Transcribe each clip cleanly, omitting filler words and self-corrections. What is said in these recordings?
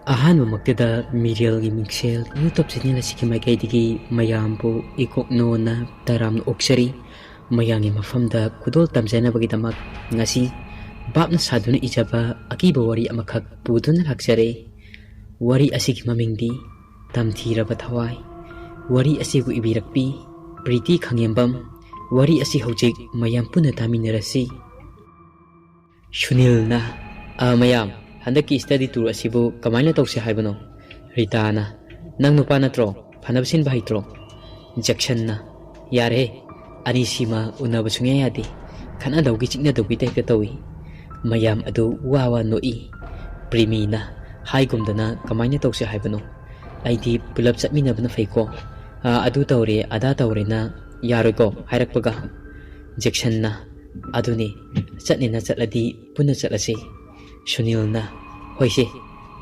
ꯑꯍꯥꯟꯕꯃꯛꯇꯗ ꯃꯤꯔꯦꯜꯒꯤ ꯃꯤꯡꯁꯦꯜ YouTube channel ꯑꯁꯤꯒꯤ ꯃꯥꯏꯀꯩꯗꯒꯤ ꯃꯌꯥꯝꯕꯨ ꯏꯀꯣꯛꯅꯣꯅ ꯇꯔꯥꯝꯅ ꯑꯣꯛꯆꯔꯤ꯫ ꯃꯌꯥꯝꯒꯤ ꯃꯐꯝꯗ ꯈꯨꯗꯣꯜ ꯇꯝꯖꯅꯕꯒꯤꯗꯃꯛ ꯉꯁꯤ ꯕꯥꯞꯅ ꯁꯥꯗꯨꯅ ꯏꯖꯕ ꯑꯀꯤꯕ ꯋꯥꯔꯤ ꯑꯃꯈꯛ ꯄꯨꯗꯨꯅ ꯂꯥꯛꯆꯔꯦ꯫ ꯋꯥꯔꯤ ꯑꯁꯤꯒꯤ ꯃꯃꯤꯡꯗꯤ ꯇꯝꯊꯤꯔꯕ ꯊꯋꯥꯏ꯫ ꯋꯥꯔꯤ ꯑꯁꯤꯕꯨ ꯏꯕꯤꯔꯛꯄꯤ ꯄ꯭ꯔꯤꯇꯤ ꯈꯪꯌꯦꯝꯕꯝ꯫ ꯋꯥꯔꯤ ꯑꯁꯤ ꯍꯧꯖꯤꯛ ꯃꯌꯥꯝ ꯄꯨꯟꯅ ꯇꯥꯃꯤꯟꯅꯔꯁꯤ꯫ ꯁꯨꯅꯤꯜꯅ ꯃꯌꯥꯝ ꯍꯟꯗꯛꯀꯤ ꯁ꯭ꯇꯗꯤ ꯇꯨꯔ ꯑꯁꯤꯕꯨ ꯀꯃꯥꯏꯅ ꯇꯧꯁꯦ ꯍꯥꯏꯕꯅꯣ? ꯔꯤꯇꯥꯅ ꯅꯪ ꯅꯨꯄꯥ ꯅꯠꯇ꯭ꯔꯣ? ꯐꯅꯕ ꯁꯤꯟꯕ ꯍꯩꯇ꯭ꯔꯣ? ꯖꯦꯛꯁꯟꯅ ꯌꯥꯔꯦ, ꯑꯅꯤꯁꯤꯃ ꯎꯅꯕ ꯁꯨꯡꯌꯥ ꯌꯥꯗꯦ, ꯈꯠꯅꯗꯧꯒꯤ ꯆꯤꯛꯅꯗꯧꯒꯤ ꯇꯥꯏꯞꯇ ꯇꯧꯏ꯫ ꯃꯌꯥꯝ ꯑꯗꯨ ꯋꯥ ꯅꯣꯛꯏ꯫ ꯄ꯭ꯔꯤꯃꯤꯅ ꯍꯥꯏꯒꯨꯝꯗꯅ ꯀꯃꯥꯏꯅ ꯇꯧꯁꯦ ꯍꯥꯏꯕꯅꯣ? ꯑꯩꯗꯤ ꯄꯨꯂꯞ ꯆꯠꯃꯤꯟꯅꯕꯅ ꯐꯩꯀꯣ, ꯑꯗꯨ ꯇꯧꯔꯦ ꯑꯗꯥ ꯇꯧꯔꯦꯅ ꯌꯥꯔꯣꯏꯀꯣ ꯍꯥꯏꯔꯛꯄꯒ꯫ ꯖꯦꯛꯁꯟꯅ ꯑꯗꯨꯅꯦ, ꯆꯠꯅꯦꯅ ꯆꯠꯂꯗꯤ ꯄꯨꯟꯅ ꯆꯠꯂꯁꯤ꯫ ꯁꯨꯅꯤꯜꯅ ꯍꯣꯏꯁꯦ,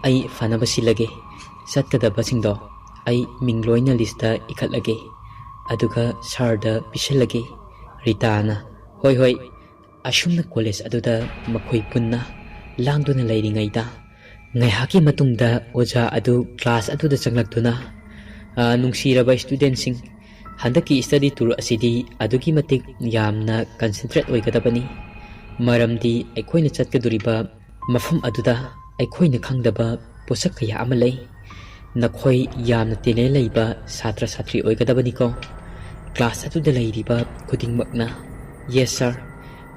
ꯑꯩ ꯐꯅꯕ ꯁꯤꯜꯂꯒꯦ, ꯆꯠꯀꯗꯕꯁꯤꯡꯗꯣ ꯑꯩ ꯃꯤꯡ ꯂꯣꯏꯅ ꯂꯤꯁꯇ ꯏꯈꯠꯂꯒꯦ, ꯑꯗꯨꯒ ꯁꯥꯔꯗ ꯄꯤꯁꯜꯂꯒꯦ꯫ ꯔꯤꯇꯥꯅ ꯍꯣꯏ ꯍꯣꯏ꯫ ꯑꯁꯨꯝꯅ ꯀꯣꯂꯦꯖ ꯑꯗꯨꯗ ꯃꯈꯣꯏ ꯄꯨꯟꯅ ꯂꯥꯡꯗꯨꯅ ꯂꯩꯔꯤꯉꯩꯗ ꯉꯥꯏꯍꯥꯛꯀꯤ ꯃꯇꯨꯡꯗ ꯑꯣꯖꯥ ꯑꯗꯨ ꯀ꯭ꯂꯥꯁ ꯑꯗꯨꯗ ꯆꯪꯂꯛꯇꯨꯅ ꯅꯨꯡꯁꯤꯔꯕ ꯁ꯭ꯇꯨꯗꯦꯟꯠꯁꯤꯡ, ꯍꯟꯗꯛꯀꯤ ꯁ꯭ꯇꯗꯤ ꯇꯨꯔ ꯑꯁꯤꯗꯤ ꯑꯗꯨꯛꯀꯤ ꯃꯇꯤꯛ ꯌꯥꯝꯅ ꯀꯟꯁꯦꯟꯇ꯭ꯔꯦꯠ ꯑꯣꯏꯒꯗꯕꯅꯤ꯫ ꯃꯔꯝꯗꯤ ꯑꯩꯈꯣꯏꯅ ꯆꯠꯀꯗꯣꯔꯤꯕ ꯃꯐꯝ ꯑꯗꯨꯗ ꯑꯩꯈꯣꯏꯅ ꯈꯪꯗꯕ ꯄꯣꯠꯁꯛ ꯀꯌꯥ ꯑꯃ ꯂꯩ꯫ ꯅꯈꯣꯏ ꯌꯥꯝꯅ ꯇꯦꯂꯦꯟ ꯂꯩꯕ ꯁꯥꯇ꯭ꯔ ꯁꯥꯇ꯭ꯔꯤ ꯑꯣꯏꯒꯗꯕꯅꯤꯀꯣ꯫ ꯀ꯭ꯂꯥꯁ ꯑꯗꯨꯗ ꯂꯩꯔꯤꯕ ꯈꯨꯗꯤꯡꯃꯛꯅ ꯌꯦꯁ ꯁꯥꯔ꯫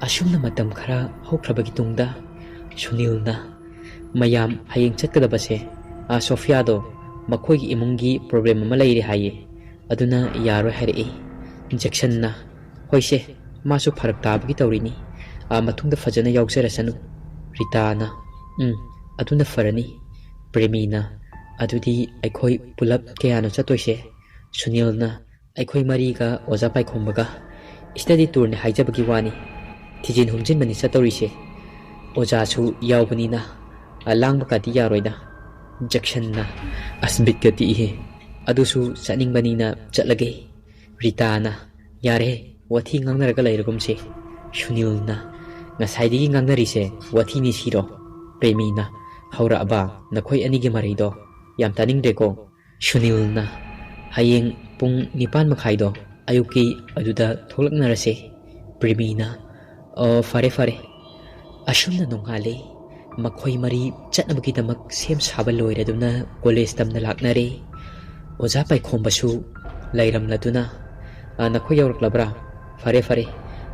ꯑꯁꯨꯝꯅ ꯃꯇꯝ ꯈꯔ ꯍꯧꯈ꯭ꯔꯕꯒꯤ ꯇꯨꯡꯗ ꯁꯨꯅꯤꯜꯅ ꯃꯌꯥꯝ ꯍꯌꯦꯡ ꯆꯠꯀꯗꯕꯁꯦ ꯁꯣꯐꯤꯌꯥꯗꯣ ꯃꯈꯣꯏꯒꯤ ꯏꯃꯨꯡꯒꯤ ꯄ꯭ꯔꯣꯕ꯭ꯂꯦꯝ ꯑꯃ ꯂꯩꯔꯦ ꯍꯥꯏꯌꯦ, ꯑꯗꯨꯅ ꯌꯥꯔꯣꯏ ꯍꯥꯏꯔꯛꯏ꯫ ꯖꯦꯛꯁꯟꯅ ꯍꯣꯏꯁꯦ, ꯃꯥꯁꯨ ꯐꯔꯛ ꯇꯥꯕꯒꯤ ꯇꯧꯔꯤꯅꯤ, ꯃꯇꯨꯡꯗ ꯐꯖꯅ ꯌꯥꯎꯖꯔꯁꯅꯨ꯫ ꯔꯤꯇꯥꯅ ꯑꯗꯨꯅ ꯐꯔꯅꯤ꯫ ꯄ꯭ꯔꯦꯃꯤꯅ ꯑꯗꯨꯗꯤ ꯑꯩꯈꯣꯏ ꯄꯨꯂꯞ ꯀꯌꯥꯅꯣ ꯆꯠꯇꯣꯏꯁꯦ? ꯁꯨꯅꯤꯜꯅ ꯑꯩꯈꯣꯏ ꯃꯔꯤꯒ ꯑꯣꯖꯥ ꯄꯥꯏꯈꯣꯝꯕꯒ꯫ ꯁ꯭ꯇꯗꯤ ꯇꯨꯔꯅꯦ ꯍꯥꯏꯖꯕꯒꯤ ꯋꯥꯅꯤ, ꯊꯤꯖꯤꯟ ꯍꯨꯝꯖꯤꯟꯕꯅꯤ ꯆꯠꯇꯧꯔꯤꯁꯦ, ꯑꯣꯖꯥꯁꯨ ꯌꯥꯎꯕꯅꯤꯅ ꯂꯥꯡꯕꯀꯥꯗꯤ ꯌꯥꯔꯣꯏꯗ꯫ ꯖꯦꯛꯁꯟꯅ ꯑꯁ ꯕꯤꯠꯀ ꯇꯦꯛꯏꯍꯦ, ꯑꯗꯨꯁꯨ ꯆꯠꯅꯤꯡꯕꯅꯤꯅ ꯆꯠꯂꯒꯦ꯫ ꯔꯤꯇꯥꯅ ꯌꯥꯔꯦ, ꯋꯥꯊꯤ ꯉꯥꯡꯅꯔꯒ ꯂꯩꯔꯒꯨꯝꯁꯦ꯫ ꯁꯨꯅꯤꯜꯅ ꯉꯁꯥꯏꯗꯒꯤ ꯉꯥꯡꯅꯔꯤꯁꯦ ꯋꯥꯊꯤꯅꯤ ꯁꯤꯔꯣ? ꯄ꯭ꯔꯦꯃꯤꯅ ꯍꯧꯔꯛꯑꯕ ꯅꯈꯣꯏ ꯑꯅꯤꯒꯤ ꯃꯔꯩꯗꯣ, ꯌꯥꯝ ꯇꯥꯅꯤꯡꯗ꯭ꯔꯦꯀꯣ꯫ ꯁꯨꯅꯤꯜꯅ ꯍꯌꯦꯡ ꯄꯨꯡ 9:30 ꯑꯌꯨꯛꯀꯤ ꯑꯗꯨꯗ ꯊꯣꯛꯂꯛꯅꯔꯁꯦ꯫ ꯄ꯭ꯔꯦꯃꯤꯅ ꯐꯔꯦ ꯐꯔꯦ꯫ ꯑꯁꯨꯝꯅ ꯅꯣꯡꯉꯥꯜꯂꯦ꯫ ꯃꯈꯣꯏ ꯃꯔꯤ ꯆꯠꯅꯕꯒꯤꯗꯃꯛ ꯁꯦꯝ ꯁꯥꯕ ꯂꯣꯏꯔꯗꯨꯅ ꯀꯣꯂꯦꯖ ꯇꯝꯅ ꯂꯥꯛꯅꯔꯦ꯫ ꯑꯣꯖꯥ ꯄꯥꯏꯈꯣꯝꯕꯁꯨ ꯂꯩꯔꯝꯂꯗꯨꯅ ꯅꯈꯣꯏ ꯌꯧꯔꯛꯂꯕ꯭ꯔꯥ? ꯐꯔꯦ ꯐꯔꯦ,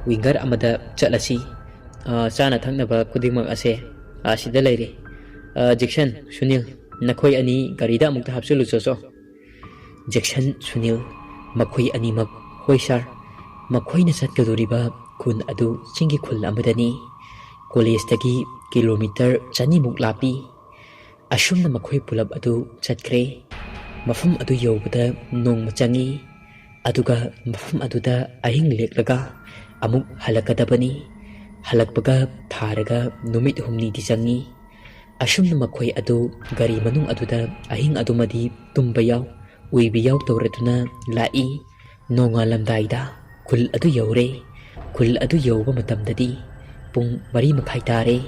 ꯋꯤꯡꯒꯔ ꯑꯃꯗ ꯆꯠꯂꯁꯤ, ꯆꯥꯅ ꯊꯛꯅꯕ ꯈꯨꯗꯤꯡꯃꯛ ꯑꯁꯦ ꯑꯁꯤꯗ ꯂꯩꯔꯦ꯫ ꯖꯦꯛꯁꯟ, ꯁꯨꯅꯤꯜ, ꯅꯈꯣꯏ ꯑꯅꯤ ꯒꯥꯔꯤꯗ ꯑꯃꯨꯛꯇ ꯍꯥꯞꯆꯤꯜꯂꯨꯆꯣ꯫ ꯖꯦꯛꯁꯟ, ꯁꯨꯅꯤꯜ ꯃꯈꯣꯏ ꯑꯅꯤꯃꯛ ꯍꯣꯏ ꯁꯥꯔ꯫ ꯃꯈꯣꯏꯅ ꯆꯠꯀꯗꯣꯔꯤꯕ ꯈꯨꯟ ꯑꯗꯨ ꯆꯤꯡꯒꯤ ꯈꯨꯜ ꯑꯃꯗꯅꯤ, ꯀꯣꯂꯦꯖꯇꯒꯤ ꯀꯤꯂꯣꯃꯤꯇꯔ 200 ꯂꯥꯞꯄꯤ꯫ ꯑꯁꯨꯝꯅ ꯃꯈꯣꯏ ꯄꯨꯂꯞ ꯑꯗꯨ ꯆꯠꯈ꯭ꯔꯦ꯫ ꯃꯐꯝ ꯑꯗꯨ ꯌꯧꯕꯗ ꯅꯣꯡꯃ ꯆꯪꯏ, ꯑꯗꯨꯒ ꯃꯐꯝ ꯑꯗꯨꯗ ꯑꯍꯤꯡ ꯂꯦꯛꯂꯒ ꯑꯃꯨꯛ ꯍꯜꯂꯛꯀꯗꯕꯅꯤ꯫ ꯍꯜꯂꯛꯄꯒ ꯊꯥꯔꯒ ꯅꯨꯃꯤꯠ 6ꯅꯤꯗꯤ ꯆꯪꯏ꯫ ꯑꯁꯨꯝꯅ ꯃꯈꯣꯏ ꯑꯗꯨ ꯒꯥꯔꯤ ꯃꯅꯨꯡ ꯑꯗꯨꯗ ꯑꯍꯤꯡ ꯑꯗꯨꯃꯗꯤ ꯇꯨꯝꯕ ꯌꯥꯎ ꯎꯏꯕ ꯌꯥꯎ ꯇꯧꯔꯗꯨꯅ ꯂꯥꯛꯏ꯫ ꯅꯣꯡꯉꯥꯜꯂꯝꯗꯥꯏꯗ ꯈꯨꯜ ꯑꯗꯨ ꯌꯧꯔꯦ꯫ ꯈꯨꯜ ꯑꯗꯨ ꯌꯧꯕ ꯃꯇꯝꯗꯗꯤ ꯄꯨꯡ 4:30 ꯇꯥꯔꯦ꯫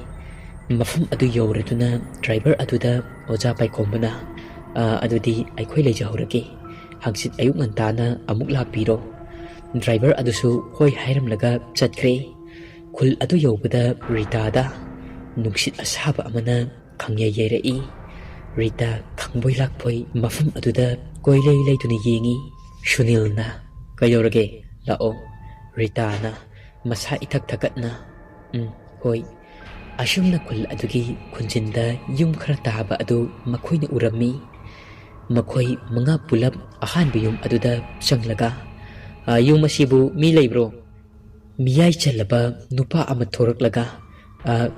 ꯃꯐꯝ ꯑꯗꯨ ꯌꯧꯔꯗꯨꯅ ꯗ꯭ꯔꯥꯏꯚꯔ ꯑꯗꯨꯗ ꯑꯣꯖꯥ ꯄꯥꯏꯈꯣꯝꯕꯅ ꯑꯗꯨꯗꯤ ꯑꯩꯈꯣꯏ ꯂꯩꯖꯍꯧꯔꯒꯦ, ꯍꯪꯆꯤꯠ ꯑꯌꯨꯛ ꯉꯟꯇꯥꯅ ꯑꯃꯨꯛ ꯂꯥꯛꯄꯤꯔꯣ꯫ ꯗ꯭ꯔꯥꯏꯚꯔ ꯑꯗꯨꯁꯨ ꯍꯣꯏ ꯍꯥꯏꯔꯝꯂꯒ ꯆꯠꯈ꯭ꯔꯦ꯫ ꯈꯨꯜ ꯑꯗꯨ ꯌꯧꯕꯗ ꯔꯤꯇꯥꯗ ꯅꯨꯡꯁꯤꯠ ꯑꯁꯥꯕ ꯑꯃꯅ ꯈꯪꯌꯩ ꯌꯩꯔꯛꯏ꯫ ꯔꯤꯇꯥ ꯈꯪꯕꯣꯏ ꯂꯥꯛꯄꯣꯏ ꯃꯐꯝ ꯑꯗꯨꯗ ꯀꯣꯏꯂꯩ ꯂꯩꯗꯨꯅ ꯌꯦꯡꯏ꯫ ꯁꯨꯅꯤꯜꯅ ꯀꯩꯗꯧꯔꯒꯦ, ꯂꯥꯛꯑꯣ꯫ ꯔꯤꯇꯥꯅ ꯃꯁꯥ ꯏꯊꯛ ꯊꯛꯀꯠꯅ ꯍꯣꯏ꯫ ꯑꯁꯨꯝꯅ ꯈꯨꯜ ꯑꯗꯨꯒꯤ ꯈꯨꯟꯖꯤꯟꯗ ꯌꯨꯝ ꯈꯔ ꯇꯥꯕ ꯑꯗꯨ ꯃꯈꯣꯏꯅ ꯎꯔꯝꯃꯤ꯫ ꯃꯈꯣꯏ 5 ꯄꯨꯂꯞ ꯑꯍꯥꯟꯕ ꯌꯨꯝ ꯑꯗꯨꯗ ꯆꯪꯂꯒ ꯌꯨꯝ ꯑꯁꯤꯕꯨ ꯃꯤ ꯂꯩꯕ꯭ꯔꯣ? ꯃꯤꯌꯥꯏ ꯆꯜꯂꯕ ꯅꯨꯄꯥ ꯑꯃ ꯊꯣꯔꯛꯂꯒ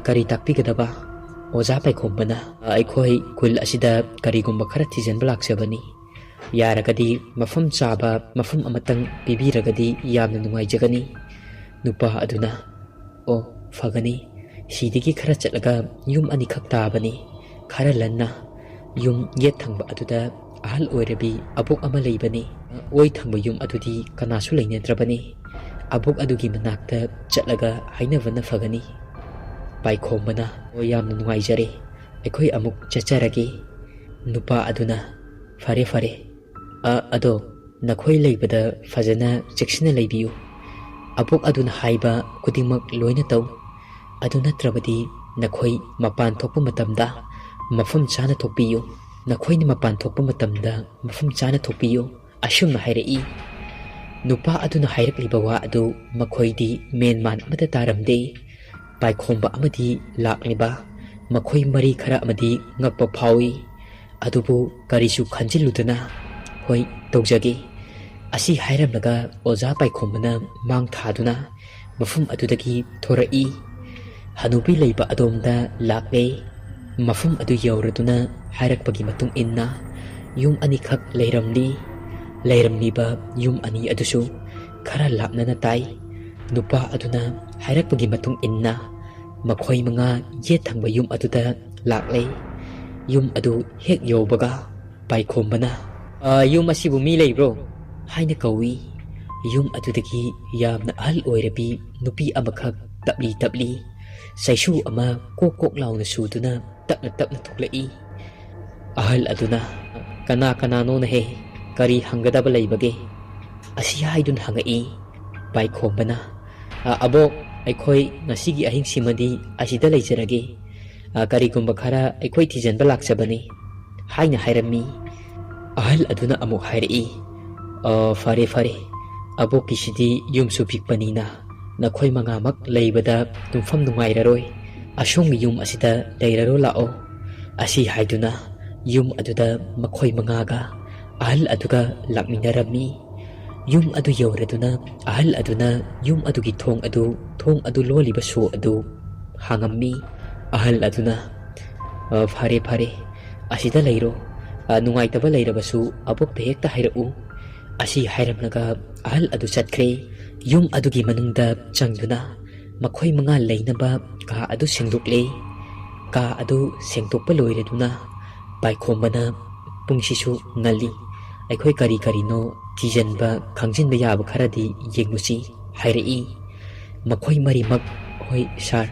ꯀꯔꯤ ꯇꯥꯛꯄꯤꯒꯗꯕ? ꯑꯣꯖꯥ ꯄꯥꯏꯈꯣꯝꯕꯅ ꯑꯩꯈꯣꯏ ꯈꯨꯜ ꯑꯁꯤꯗ ꯀꯔꯤꯒꯨꯝꯕ ꯈꯔ ꯊꯤꯖꯤꯟꯕ ꯂꯥꯛꯆꯕꯅꯤ, ꯌꯥꯔꯒꯗꯤ ꯃꯐꯝ ꯆꯥꯕ ꯃꯐꯝ ꯑꯃꯇꯪ ꯄꯤꯕꯤꯔꯒꯗꯤ ꯌꯥꯝꯅ ꯅꯨꯡꯉꯥꯏꯖꯒꯅꯤ꯫ ꯅꯨꯄꯥ ꯑꯗꯨꯅ ꯑꯣ ꯐꯒꯅꯤ, ꯁꯤꯗꯒꯤ ꯈꯔ ꯆꯠꯂꯒ ꯌꯨꯝ 2ꯈꯛ ꯇꯥꯕꯅꯤ, ꯈꯔ ꯂꯟꯅ ꯌꯨꯝ ꯌꯦꯠ ꯊꯪꯕ ꯑꯗꯨꯗ ꯑꯍꯜ ꯑꯣꯏꯔꯕꯤ ꯑꯕꯣꯛ ꯑꯃ ꯂꯩꯕꯅꯤ, ꯑꯣꯏ ꯊꯪꯕ ꯌꯨꯝ ꯑꯗꯨꯗꯤ ꯀꯅꯥꯁꯨ ꯂꯩꯅꯗ꯭ꯔꯕꯅꯤ, ꯑꯕꯣꯛ ꯑꯗꯨꯒꯤ ꯃꯅꯥꯛꯇ ꯆꯠꯂꯒ ꯍꯥꯏꯅꯕꯅ ꯐꯒꯅꯤ꯫ ꯄꯥꯏꯈꯣꯝꯕꯅ ꯌꯥꯝꯅ ꯅꯨꯡꯉꯥꯏꯖꯔꯦ, ꯑꯩꯈꯣꯏ ꯑꯃꯨꯛ ꯆꯠꯆꯔꯒꯦ꯫ Nupa aduna fare fare ado nakhoi leibada fajana cheksina leibiyu abok aduna haiba kudingmak loina tau adu natrabadi nakhoi mapan thokpa matamda mafam chana thokpiyu nakhoi ni mapan thokpa matamda mafam chana thokpiyu ashumna hairei nupa aduna hairakliba wa adu makhoidi menman amata taramde paikhomba amadi lakliba makhoi mari khara amadi ngakpa phawi adubu karisu khanjiludana hoi tawjage asi hairamlaga oza paikhomana mang thaduna mafum adudagi thorai hanubi leiba adomda lakle mafum adu yauraduna hairakpagi matung inna yum ani khak leiramliba yum ani adusu khara lapnana tai nupa aduna hairakpagi matung inna makhoi manga ye thangba yum aduda lakle yum adu hek yobaga paikhomana yum asibu mi leibro haina kawi yum adudagi yamna ahal oirabi nupi amakhak tabli saisu ama kok launa suduna tapna thuklai ahal aduna kana no na he kari hangadaba leibage asi haidun hangai paikhomana abo aikhoi nasigi ahing simadi asida leijarage karigumba khara aikhoi thijanba lakchabani haina hairami ahal aduna amuk hairei fare abo kisidi yumsu pikpanina nakhoi mangamak leibada tumfam nungairaroi ashongmi yum asida leiraro lao asi haiduna yum aduda makhoi mangaga ahal aduga lakminarami yum adu yauraduna ahal aduna yum adugi thong adu loliba so adu hangammi ahal aduna fare asida leiro nungaitaba leirabasu abokta hekta hairau asi hairamnaga ahal adu chatkre yum adugi manungda changduna makhoi manga leinaba ka adu singdukle ka adu sengtokpa loiraduna paikhomana pungsisu ngali aikhoi kari no tijanba khangjinba yaba kharadi yengnusi hairei makhoi marimak hoi sar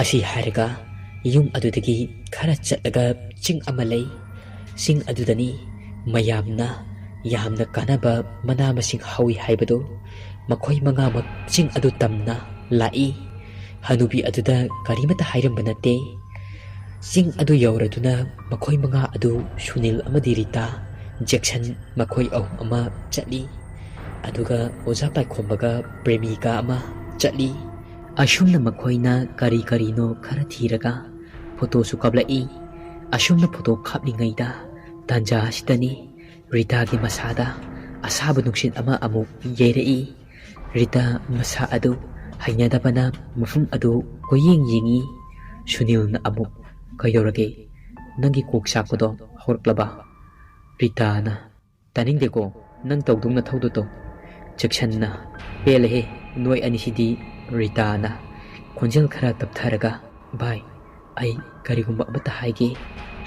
asi hairaga yum adudagi khara chatlaga ching amalei sing adudani mayamna yamna kanaba mana masing hawi haibado makhoi mangamak ching adu tamna lai hanubi aduda karimata hairamba nate ching adu yauraduna makhoi manga adu Sunil amadi Rita Jackson makhoi ama chatli aduga oza paikhombaga premika ama chatli ashumna makhoina kari no khara thiraga photo su kablai ashumna photo khaplingaida tanja hasitani Rita gi masada asaba nuksin ama amuk yerei Rita masa adu hainadabana mafum adu koyeng yengi Sunil na amuk kayorage nangi kok sakpodo horklaba Rita na taningdeko nang tawdung na thawdo to Jackson na pelehe noi anisidi Rita na khonjal khara taptharaga bai ai karigumba amata haige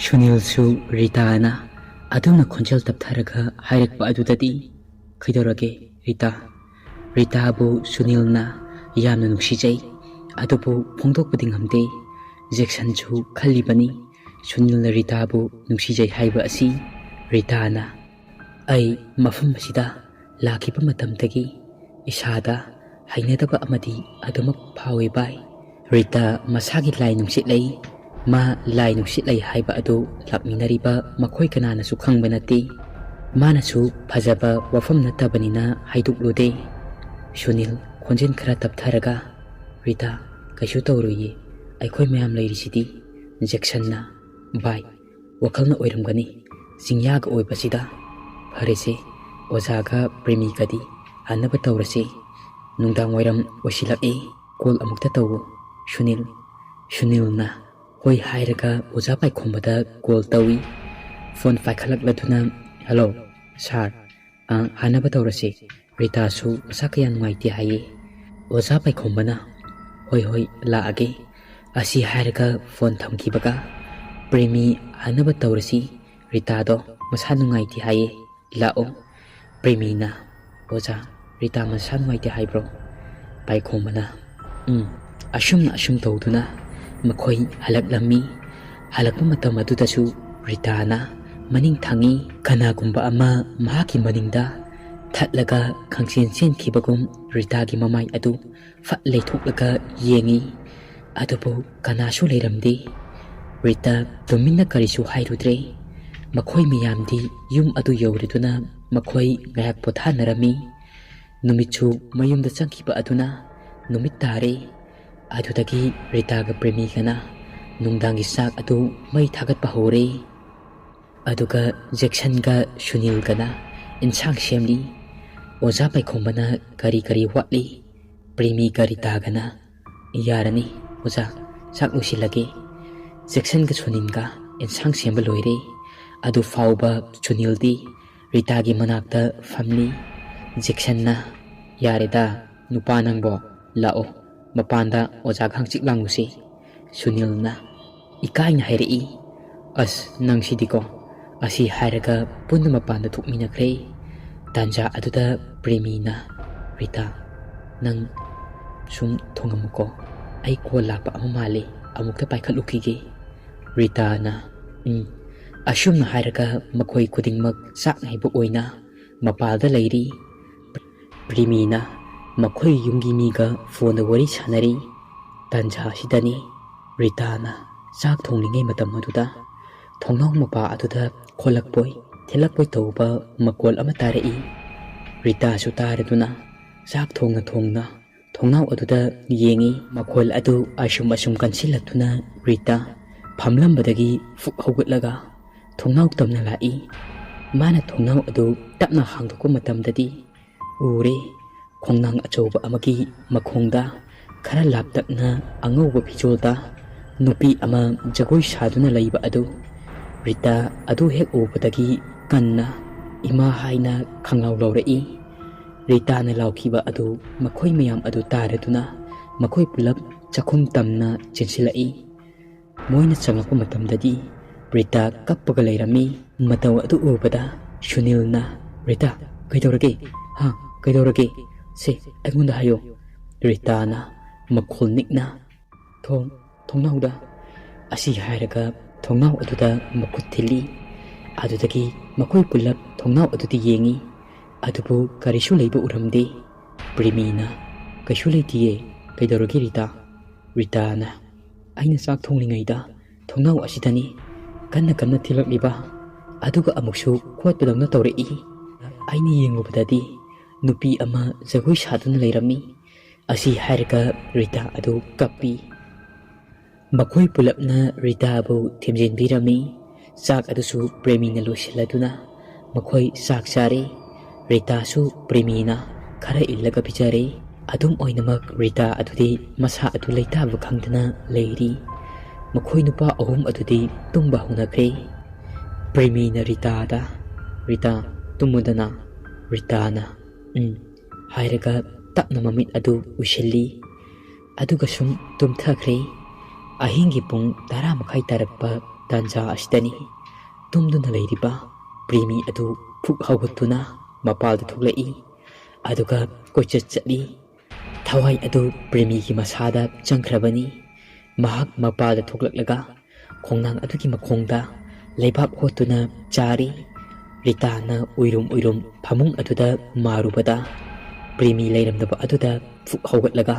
Sunil su Rita na aduna khonjal taptharaga hairakpa adudadi kaidorage Rita bu Sunil na yamna nuksijai adubu phongdokpadi ngamde Jackson chu khalibani Sunil na Rita bu nuksijai haiba asi Rita na ai mafam asida lakiba matamdagi isada hainadaba amadi adumak phawi bai Rita masagi lai nungsit lei ma lai nungsit lei haiba adu lakminariba makhoi kanana su khangba nate mana su phajaba wafam natabanina haiduklude Sunil khonjen khara taptharaga Rita kaishu tawruyi aikhoi mayam leirisidi Jackson na bai wakalna oiramgani singyaga oibasida farese ozaga premikadi hanaba tawrase nungdang wairam osilak kol amukta tawu Sunil na hoi hairaga oza paikhomada kol tawi phone paikhalakladuna hello sir hanaba tawrase Rita su masakaya nungaiti haye oza paikhombana hoi laage asi hairaga phone thamkibaga premi hanaba tawrasi Rita do masa nungaiti haye lao premi na oza Rita masa nungaiti haibro paikhomana ashum tawduna makhoi halaklami halakpa matam adudasu Rita na maning thangi kanagumba ama mahaki maningda thatlaga khangchen chenkibagum Rita gi mamai adu fat leithoklaga yengi adubu kanashu leiramdi Rita tuminna karisu hairudre makhoi miyamdi yum adu yauriduna makhoi ngayak pothanarami numitchu mayumda changkiba aduna numit tare adudagi Rita ga premi kana nungdangi sak adu mai thagat pa hore aduga Jackson ga Sunil gana insang semli oza pai khombana kari watli premi kari tagana yarani oza sak usilage Jackson ga Sunil ga insang semba loire adu fauba Sunil di Rita gi manakta family Jackson na yareda nupa nangbo lao mapanda oza khangchik langusi Sunil na ikai na hairi as nang sidiko asi hairaga punna mapanda thukmina kre tanja aduda premi na Rita nang sum thongamuko ai ko lapa amali amukta paikhalukige Rita na asum na hairaga makhoi kudingmak sak naibu oina mapalda leiri premi na makhoi yungi miga phone wari sanari tanja sidani Rita na sak thonglingai matam aduda thongnau mapa aduda kholakpoi thilakpoi tauba makol ama tarai Rita su taraduna sak thongna thongnau aduda yengi makol adu asum kansilatuna Rita phamlambadagi fuk haugatlaga thongnau tamna lai mana thongnau adu tapna hangdoko matamdadi ure khongnang achauba amagi makhongda khara laptakna angauba phijolda nupi ama jagoi saduna laiba adu Rita adu hek ubadagi kanna ima haina khanglau lawrai Rita na laukhiba adu makhoi mayam adu taraduna makhoi pulap chakhum tamna chensilai moina changakpa matamdadi Rita kappaga leirami mataw adu ubada Sunil na Rita kaidorage ha kaidorage se agunda hayo Rita na makhol nikna thongnauda asi hairaga thongnau aduda makut thili adudagi makhoi pulap thongnau adudi yengi adubu karisu leiba uramde premi na kaisu leitiye kaidoragi Rita na aina sak thonglingaida thongnau asidani kanna thilakliba aduga amuksu khotpadamna tawrei aina yengubadadi nupi ama jagoi saduna leirami asi hairaga Rita adu kappi makhoi pulapna Rita bu thimjinbirami sak adusu premi na losiladuna makhoi sak sare Rita su premi na khara illaga bijare adum oinamak Rita adudi masa adu leitaba khangdana leiri makhoi nupa ahum adudi tumba hunakre premi na Rita tumudana Rita na hairaga tapna mamit adu usilli aduga sum tumthakre ahingi pung 10 makhai tarakpa tanja asidani tumduna leiriba premi adu phuk haugatuna mapalda thuklai aduga koichat chali thawai adu premi gi masada changkhrabani mahak mapalda thuklaklaga khongnang adugi makhongda leibab hotuna chari Rita na uirum phamung aduda marubada premi leiramdaba aduda phuk haugatlaga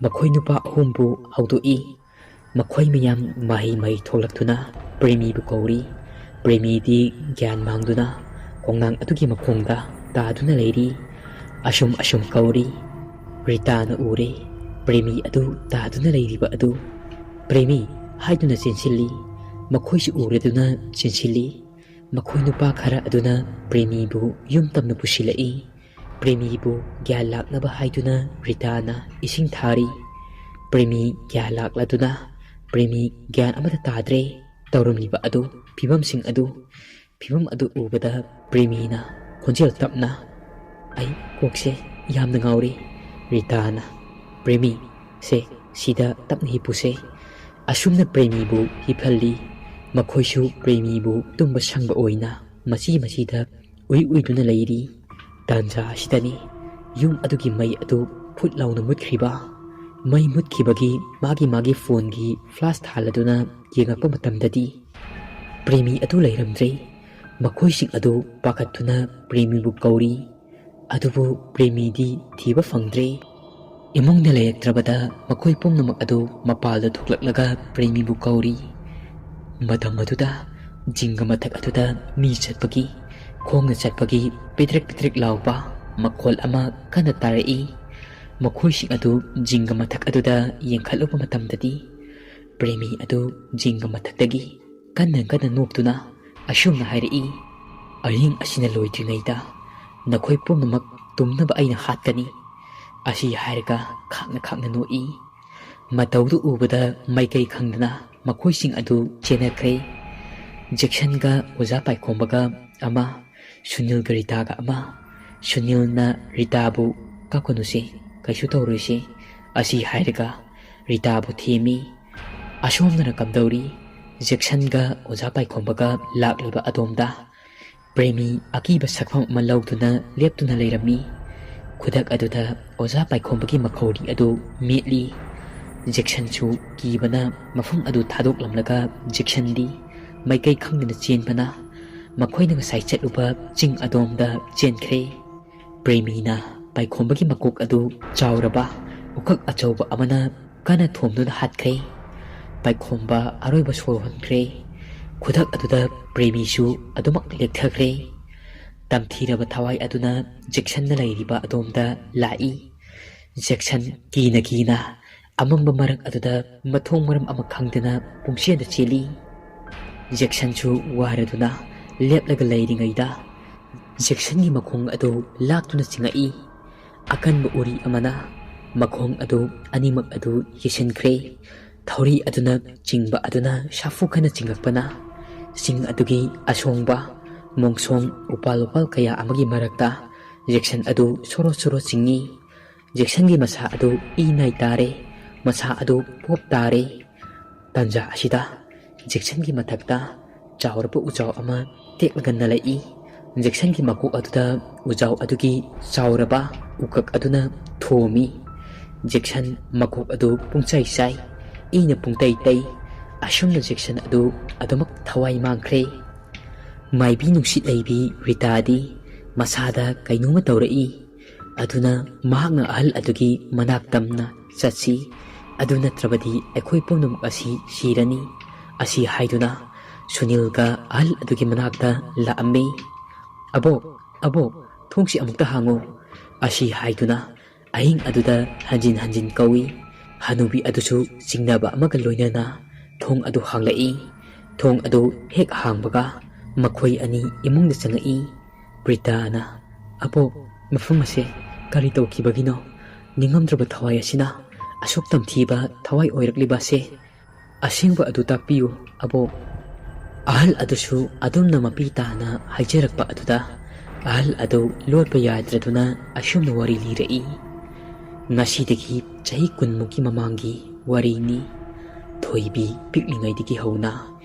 makhoi nupa ahumbu haudoi makhoi miyam mahi tholaktuna premi bu kauri premi di gyan mangduna khongnang adugi makhongda taduna leiri asum kauri Rita na ure premi adu taduna leiriba adu premi haiduna chensilli makhoi si ureduna chensilli makhoi nupa khara aduna premi bu yum tamna pusilai premi bu gyan laknaba haiduna Rita na ising thari premi gyan lakladuna premi gyan amata tadre tawramiba adu phibam adu ubada premi na khonjel tapna ai kokse yamna ngauri Rita na premi se sida tapna hipuse asumna premi bu hiphalli makhoisu premi bu tumba sangba oina masida uiduna leiri tanja sidani yum adugi mai adu phut launa mutkriba mai mutkibagi magi phone gi flash thaladuna yengakpa matamdadi premi adu leiramdre ꯃꯈꯣꯏꯁꯤꯡ ꯑꯗꯨ ꯄꯥꯈꯠꯇꯨꯅ ꯄ꯭ꯔꯦꯃꯤꯕꯨ ꯀꯧꯔꯤ, ꯑꯗꯨꯕꯨ ꯄ꯭ꯔꯦꯃꯤꯗꯤ ꯊꯤꯕ ꯐꯪꯗ꯭ꯔꯦ꯫ ꯏꯃꯨꯡꯗ ꯂꯩꯔꯛꯇ꯭ꯔꯕꯗ ꯃꯈꯣꯏ ꯄꯨꯝꯅꯃꯛ ꯑꯗꯨ ꯃꯄꯥꯜꯗ ꯊꯣꯛꯂꯛꯂꯒ ꯄ꯭ꯔꯦꯃꯤꯕꯨ ꯀꯧꯔꯤ꯫ ꯃꯇꯝ ꯑꯗꯨꯗ ꯖꯤꯡꯒ ꯃꯊꯛ ꯑꯗꯨꯗ ꯃꯤ ꯆꯠꯄꯒꯤ, ꯈꯣꯡꯅ ꯆꯠꯄꯒꯤ ꯄꯤꯗ꯭ꯔꯤꯛ ꯄꯤꯗ꯭ꯔꯤꯛ ꯂꯥꯎꯕ ꯃꯈꯣꯜ ꯑꯃ ꯀꯟꯅ ꯇꯥꯔꯛꯏ꯫ ꯃꯈꯣꯏꯁꯤꯡ ꯑꯗꯨ ꯖꯤꯡꯒ ꯃꯊꯛ ꯑꯗꯨꯗ ꯌꯦꯡꯈꯠꯂꯨꯕ ꯃꯇꯝꯗꯗꯤ ꯄ꯭ꯔꯦꯃꯤ ꯑꯗꯨ ꯖꯤꯡꯒ ꯃꯊꯛꯇꯒꯤ ꯀꯟꯅ ꯀꯟꯅ ꯅꯣꯛꯇꯨꯅ ꯑꯁꯨꯝꯅ ꯍꯥꯏꯔꯛꯏ, "ꯑꯍꯤꯡ ꯑꯁꯤꯅ ꯂꯣꯏꯗ꯭ꯔꯤꯉꯩꯗ ꯅꯈꯣꯏ ꯄꯨꯝꯅꯃꯛ ꯇꯨꯝꯅꯕ ꯑꯩꯅ ꯍꯥꯠꯀꯅꯤ"꯫ ꯑꯁꯤ ꯍꯥꯏꯔꯒ ꯈꯥꯛꯅ ꯈꯥꯛꯅ ꯅꯣꯛꯏ꯫ ꯃꯇꯧꯗꯨ ꯎꯕꯗ ꯃꯥꯏꯀꯩ ꯈꯪꯗꯅ ꯃꯈꯣꯏꯁꯤꯡ ꯑꯗꯨ ꯆꯦꯟꯅꯈ꯭ꯔꯦ꯫ ꯖꯦꯛꯁꯟꯒ ꯑꯣꯖꯥ ꯄꯥꯏꯈꯣꯝꯕꯒ ꯑꯃ, ꯁꯨꯅꯤꯜꯒ ꯔꯤꯇꯥꯒ ꯑꯃ꯫ ꯁꯨꯅꯤꯜꯅ ꯔꯤꯇꯥꯕꯨ "ꯀꯞꯀꯅꯨꯁꯦ, ꯀꯩꯁꯨ ꯇꯧꯔꯣꯏꯁꯦ" ꯑꯁꯤ ꯍꯥꯏꯔꯒ ꯔꯤꯇꯥꯕꯨ ꯊꯦꯝꯃꯤ꯫ ꯑꯁꯣꯝꯗꯅ ꯀꯝꯗꯧꯔꯤ? ꯖꯦꯛꯁꯟꯒ ꯑꯣꯖꯥ ꯄꯥꯏꯈꯣꯝꯕꯒ ꯂꯥꯛꯂꯤꯕ ꯑꯗꯣꯝꯗ ꯄ꯭ꯔꯦꯃꯤ ꯑꯀꯤꯕ ꯁꯛꯐꯝ ꯑꯃ ꯂꯧꯗꯨꯅ ꯂꯦꯞꯇꯨꯅ ꯂꯩꯔꯝꯃꯤ꯫ ꯈꯨꯗꯛ ꯑꯗꯨꯗ ꯑꯣꯖꯥ ꯄꯥꯏꯈꯣꯝꯕꯒꯤ ꯃꯈꯧꯔꯤ ꯑꯗꯨ ꯃꯦꯠꯂꯤ꯫ ꯖꯦꯛꯁꯟꯁꯨ ꯀꯤꯕꯅ ꯃꯐꯝ ꯑꯗꯨ ꯊꯥꯗꯣꯛꯂꯝꯂꯒ ꯖꯦꯛꯁꯟꯗꯤ ꯃꯥꯏꯀꯩ ꯈꯪꯗꯅ ꯆꯦꯟꯕꯅ ꯃꯈꯣꯏꯅ ꯉꯁꯥꯏ ꯆꯠꯂꯨꯕ ꯆꯤꯡ ꯑꯗꯣꯝꯗ ꯆꯦꯟꯈ꯭ꯔꯦ꯫ ꯄ꯭ꯔꯦꯃꯤꯅ ꯄꯥꯏꯈꯣꯝꯕꯒꯤ ꯃꯀꯣꯛ ꯑꯗꯨ ꯆꯥꯎꯔꯕ ꯎꯈꯛ ꯑꯆꯧꯕ ꯑꯃꯅ ꯀꯟꯅ ꯊꯣꯝꯗꯨꯅ ꯍꯥꯠꯈ꯭ꯔꯦ꯫ ꯄꯥꯏꯈꯣꯝꯕ ꯑꯔꯣꯏꯕ ꯁꯣꯔ ꯍꯣꯟꯈ꯭ꯔꯦ꯫ ꯈꯨꯗꯛ ꯑꯗꯨꯗ ꯄ꯭ꯔꯦꯃꯤꯁꯨ ꯑꯗꯨꯃꯛ ꯂꯦꯛꯊꯈ꯭ꯔꯦ꯫ ꯇꯝꯊꯤꯔꯕ ꯊꯋꯥꯏ ꯑꯗꯨꯅ ꯖꯦꯛꯁꯟꯅ ꯂꯩꯔꯤꯕ ꯑꯗꯣꯝꯗ ꯂꯥꯛꯏ꯫ ꯖꯦꯛꯁꯟ ꯀꯤꯅ ꯀꯤꯅ ꯑꯃꯝꯕ ꯃꯔꯛ ꯑꯗꯨꯗ ꯃꯊꯣꯡ ꯃꯔꯝ ꯑꯃ ꯈꯪꯗꯅ ꯄꯨꯡꯆꯦꯟꯗ ꯆꯦꯜꯂꯤ꯫ ꯖꯦꯛꯁꯟꯁꯨ ꯋꯥꯔꯗꯨꯅ ꯂꯦꯞꯂꯒ ꯂꯩꯔꯤꯉꯩꯗ ꯖꯦꯛꯁꯟꯒꯤ ꯃꯈꯣꯡ ꯑꯗꯨ ꯂꯥꯛꯇꯨꯅ ꯆꯤꯡꯉꯛꯏ꯫ ꯑꯀꯟꯕ ꯎꯔꯤ ꯑꯃꯅ ꯃꯈꯣꯡ ꯑꯗꯨ ꯑꯅꯤꯃꯛ ꯑꯗꯨ ꯌꯩꯁꯤꯟꯈ꯭ꯔꯦ꯫ ꯊꯧꯔꯤ ꯑꯗꯨꯅ ꯆꯤꯡꯕ ꯑꯗꯨꯅ ꯁꯥꯐꯨ ꯈꯟꯅ ꯆꯤꯡꯉꯛꯄꯅ ꯆꯤꯡ ꯑꯗꯨꯒꯤ ꯑꯁꯣꯡꯕ ꯃꯣꯡꯁꯣꯡ ꯎꯄꯥꯜ ꯋꯥꯄꯥꯜ ꯀꯌꯥ ꯑꯃꯒꯤ ꯃꯔꯛꯇ ꯖꯦꯛꯁꯟ ꯑꯗꯨ ꯁꯣꯔꯣ ꯁꯣꯔꯣ ꯆꯤꯡꯉꯤ꯫ ꯖꯦꯛꯁꯟꯒꯤ ꯃꯁꯥ ꯑꯗꯨ ꯏ ꯅꯥꯏ ꯇꯥꯔꯦ, ꯃꯁꯥ ꯑꯗꯨ ꯄꯣꯞ ꯇꯥꯔꯦ꯫ ꯇꯥꯟꯖꯥ ꯑꯁꯤꯗ ꯖꯦꯛꯁꯟꯒꯤ ꯃꯊꯛꯇ ꯆꯥꯎꯔꯕ ꯎꯖꯥꯎ ꯑꯃ ꯇꯦꯛꯂꯒ ꯅꯂꯛꯏ꯫ ꯖꯦꯛꯁꯟꯒꯤ ꯃꯀꯣꯛ ꯑꯗꯨꯗ ꯎꯖꯥꯎ ꯑꯗꯨꯒꯤ ꯆꯥꯎꯔꯕ ꯎꯀꯛ ꯑꯗꯨꯅ ꯊꯣꯝꯃꯤ꯫ ꯖꯦꯛꯁꯟ ꯃꯀꯣꯛ ꯑꯗꯨ ꯄꯨꯡꯆꯥꯏ ꯆꯥꯏ, ꯏꯅ ꯄꯨꯡꯇꯩ ꯇꯩ꯫ ꯑꯁꯨꯝꯅ ꯖꯦꯛꯁꯟ ꯑꯗꯨ ꯑꯗꯨꯃꯛ ꯊꯋꯥꯏ ꯃꯥꯡꯈ꯭ꯔꯦ꯫ ꯃꯥꯏꯕꯤ ꯅꯨꯡꯁꯤꯠ ꯂꯩꯕꯤ ꯔꯤꯇꯥꯗꯤ ꯃꯁꯥꯗ ꯀꯩꯅꯣꯝꯃ ꯇꯧꯔꯛꯏ꯫ ꯑꯗꯨꯅ ꯃꯍꯥꯛꯅ ꯑꯍꯜ ꯑꯗꯨꯒꯤ ꯃꯅꯥꯛ ꯇꯝꯅ ꯆꯠꯁꯤ, ꯑꯗꯨ ꯅꯠꯇ꯭ꯔꯕꯗꯤ ꯑꯩꯈꯣꯏ ꯄꯨꯝꯅꯃꯛ ꯑꯁꯤ ꯁꯤꯔꯅꯤ ꯑꯁꯤ ꯍꯥꯏꯗꯨꯅ ꯁꯨꯅꯤꯜꯒ ꯑꯍꯜ ꯑꯗꯨꯒꯤ ꯃꯅꯥꯛꯇ ꯂꯥꯛꯑꯝꯃꯤ꯫ "ꯑꯕꯣꯛ, ꯑꯕꯣꯛ, ꯊꯣꯡꯁꯤ ꯑꯃꯨꯛꯇ ꯍꯥꯡꯉꯨ" ꯑꯁꯤ ꯍꯥꯏꯗꯨꯅ ꯑꯍꯤꯡ ꯑꯗꯨꯗ ꯍꯟꯖꯤꯟ ꯍꯟꯖꯤꯟ ꯀꯧꯏ꯫ ꯍꯅꯨꯕꯤ ꯑꯗꯨꯁꯨ ꯆꯤꯡꯅꯕ ꯑꯃꯒ ꯂꯣꯏꯅꯅ ꯊꯣꯡ ꯑꯗꯨ ꯍꯥꯡꯂꯛꯏ꯫ ꯊꯣꯡ ꯑꯗꯨ ꯍꯦꯛ ꯍꯥꯡꯕꯒ ꯃꯈꯣꯏ ꯑꯅꯤ ꯏꯃꯨꯡꯗ ꯆꯪꯉꯛꯏ꯫ ꯔꯤꯇꯥꯅ, "ꯑꯕꯣꯛ, ꯃꯐꯝ ꯑꯁꯦ ꯀꯔꯤ ꯇꯧꯈꯤꯕꯒꯤꯅꯣ? ꯅꯤꯡꯉꯝꯗ꯭ꯔꯕ ꯊꯋꯥꯏ ꯑꯁꯤꯅ ꯑꯁꯨꯛ ꯇꯝꯊꯤꯕ ꯊꯋꯥꯏ ꯑꯣꯏꯔꯛꯂꯤꯕ ꯑꯁꯦ? ꯑꯁꯦꯡꯕ ꯑꯗꯨ ꯇꯥꯛꯄꯤꯌꯨ ꯑꯕꯣꯛ"꯫ ꯑꯍꯜ ꯑꯗꯨꯁꯨ ꯑꯗꯨꯝꯅ ꯃꯄꯤ ꯇꯥꯅ ꯍꯥꯏꯖꯔꯛꯄ ꯑꯗꯨꯗ ꯑꯍꯜ ꯑꯗꯨ ꯂꯣꯠꯄ ꯌꯥꯗ꯭ꯔꯗꯨꯅ ꯑꯁꯨꯝꯅ ꯋꯥꯔꯤ ꯂꯤꯔꯛꯏ꯫ "ꯉꯁꯤꯗꯒꯤ ꯆꯍꯤ 10ꯃꯨꯛꯀꯤ ꯃꯃꯥꯡꯒꯤ ꯋꯥꯔꯤꯅꯤ꯫ ꯊꯣꯏꯕꯤ ꯄꯤꯛꯂꯤꯉꯩꯗꯒꯤ ꯍꯧꯅ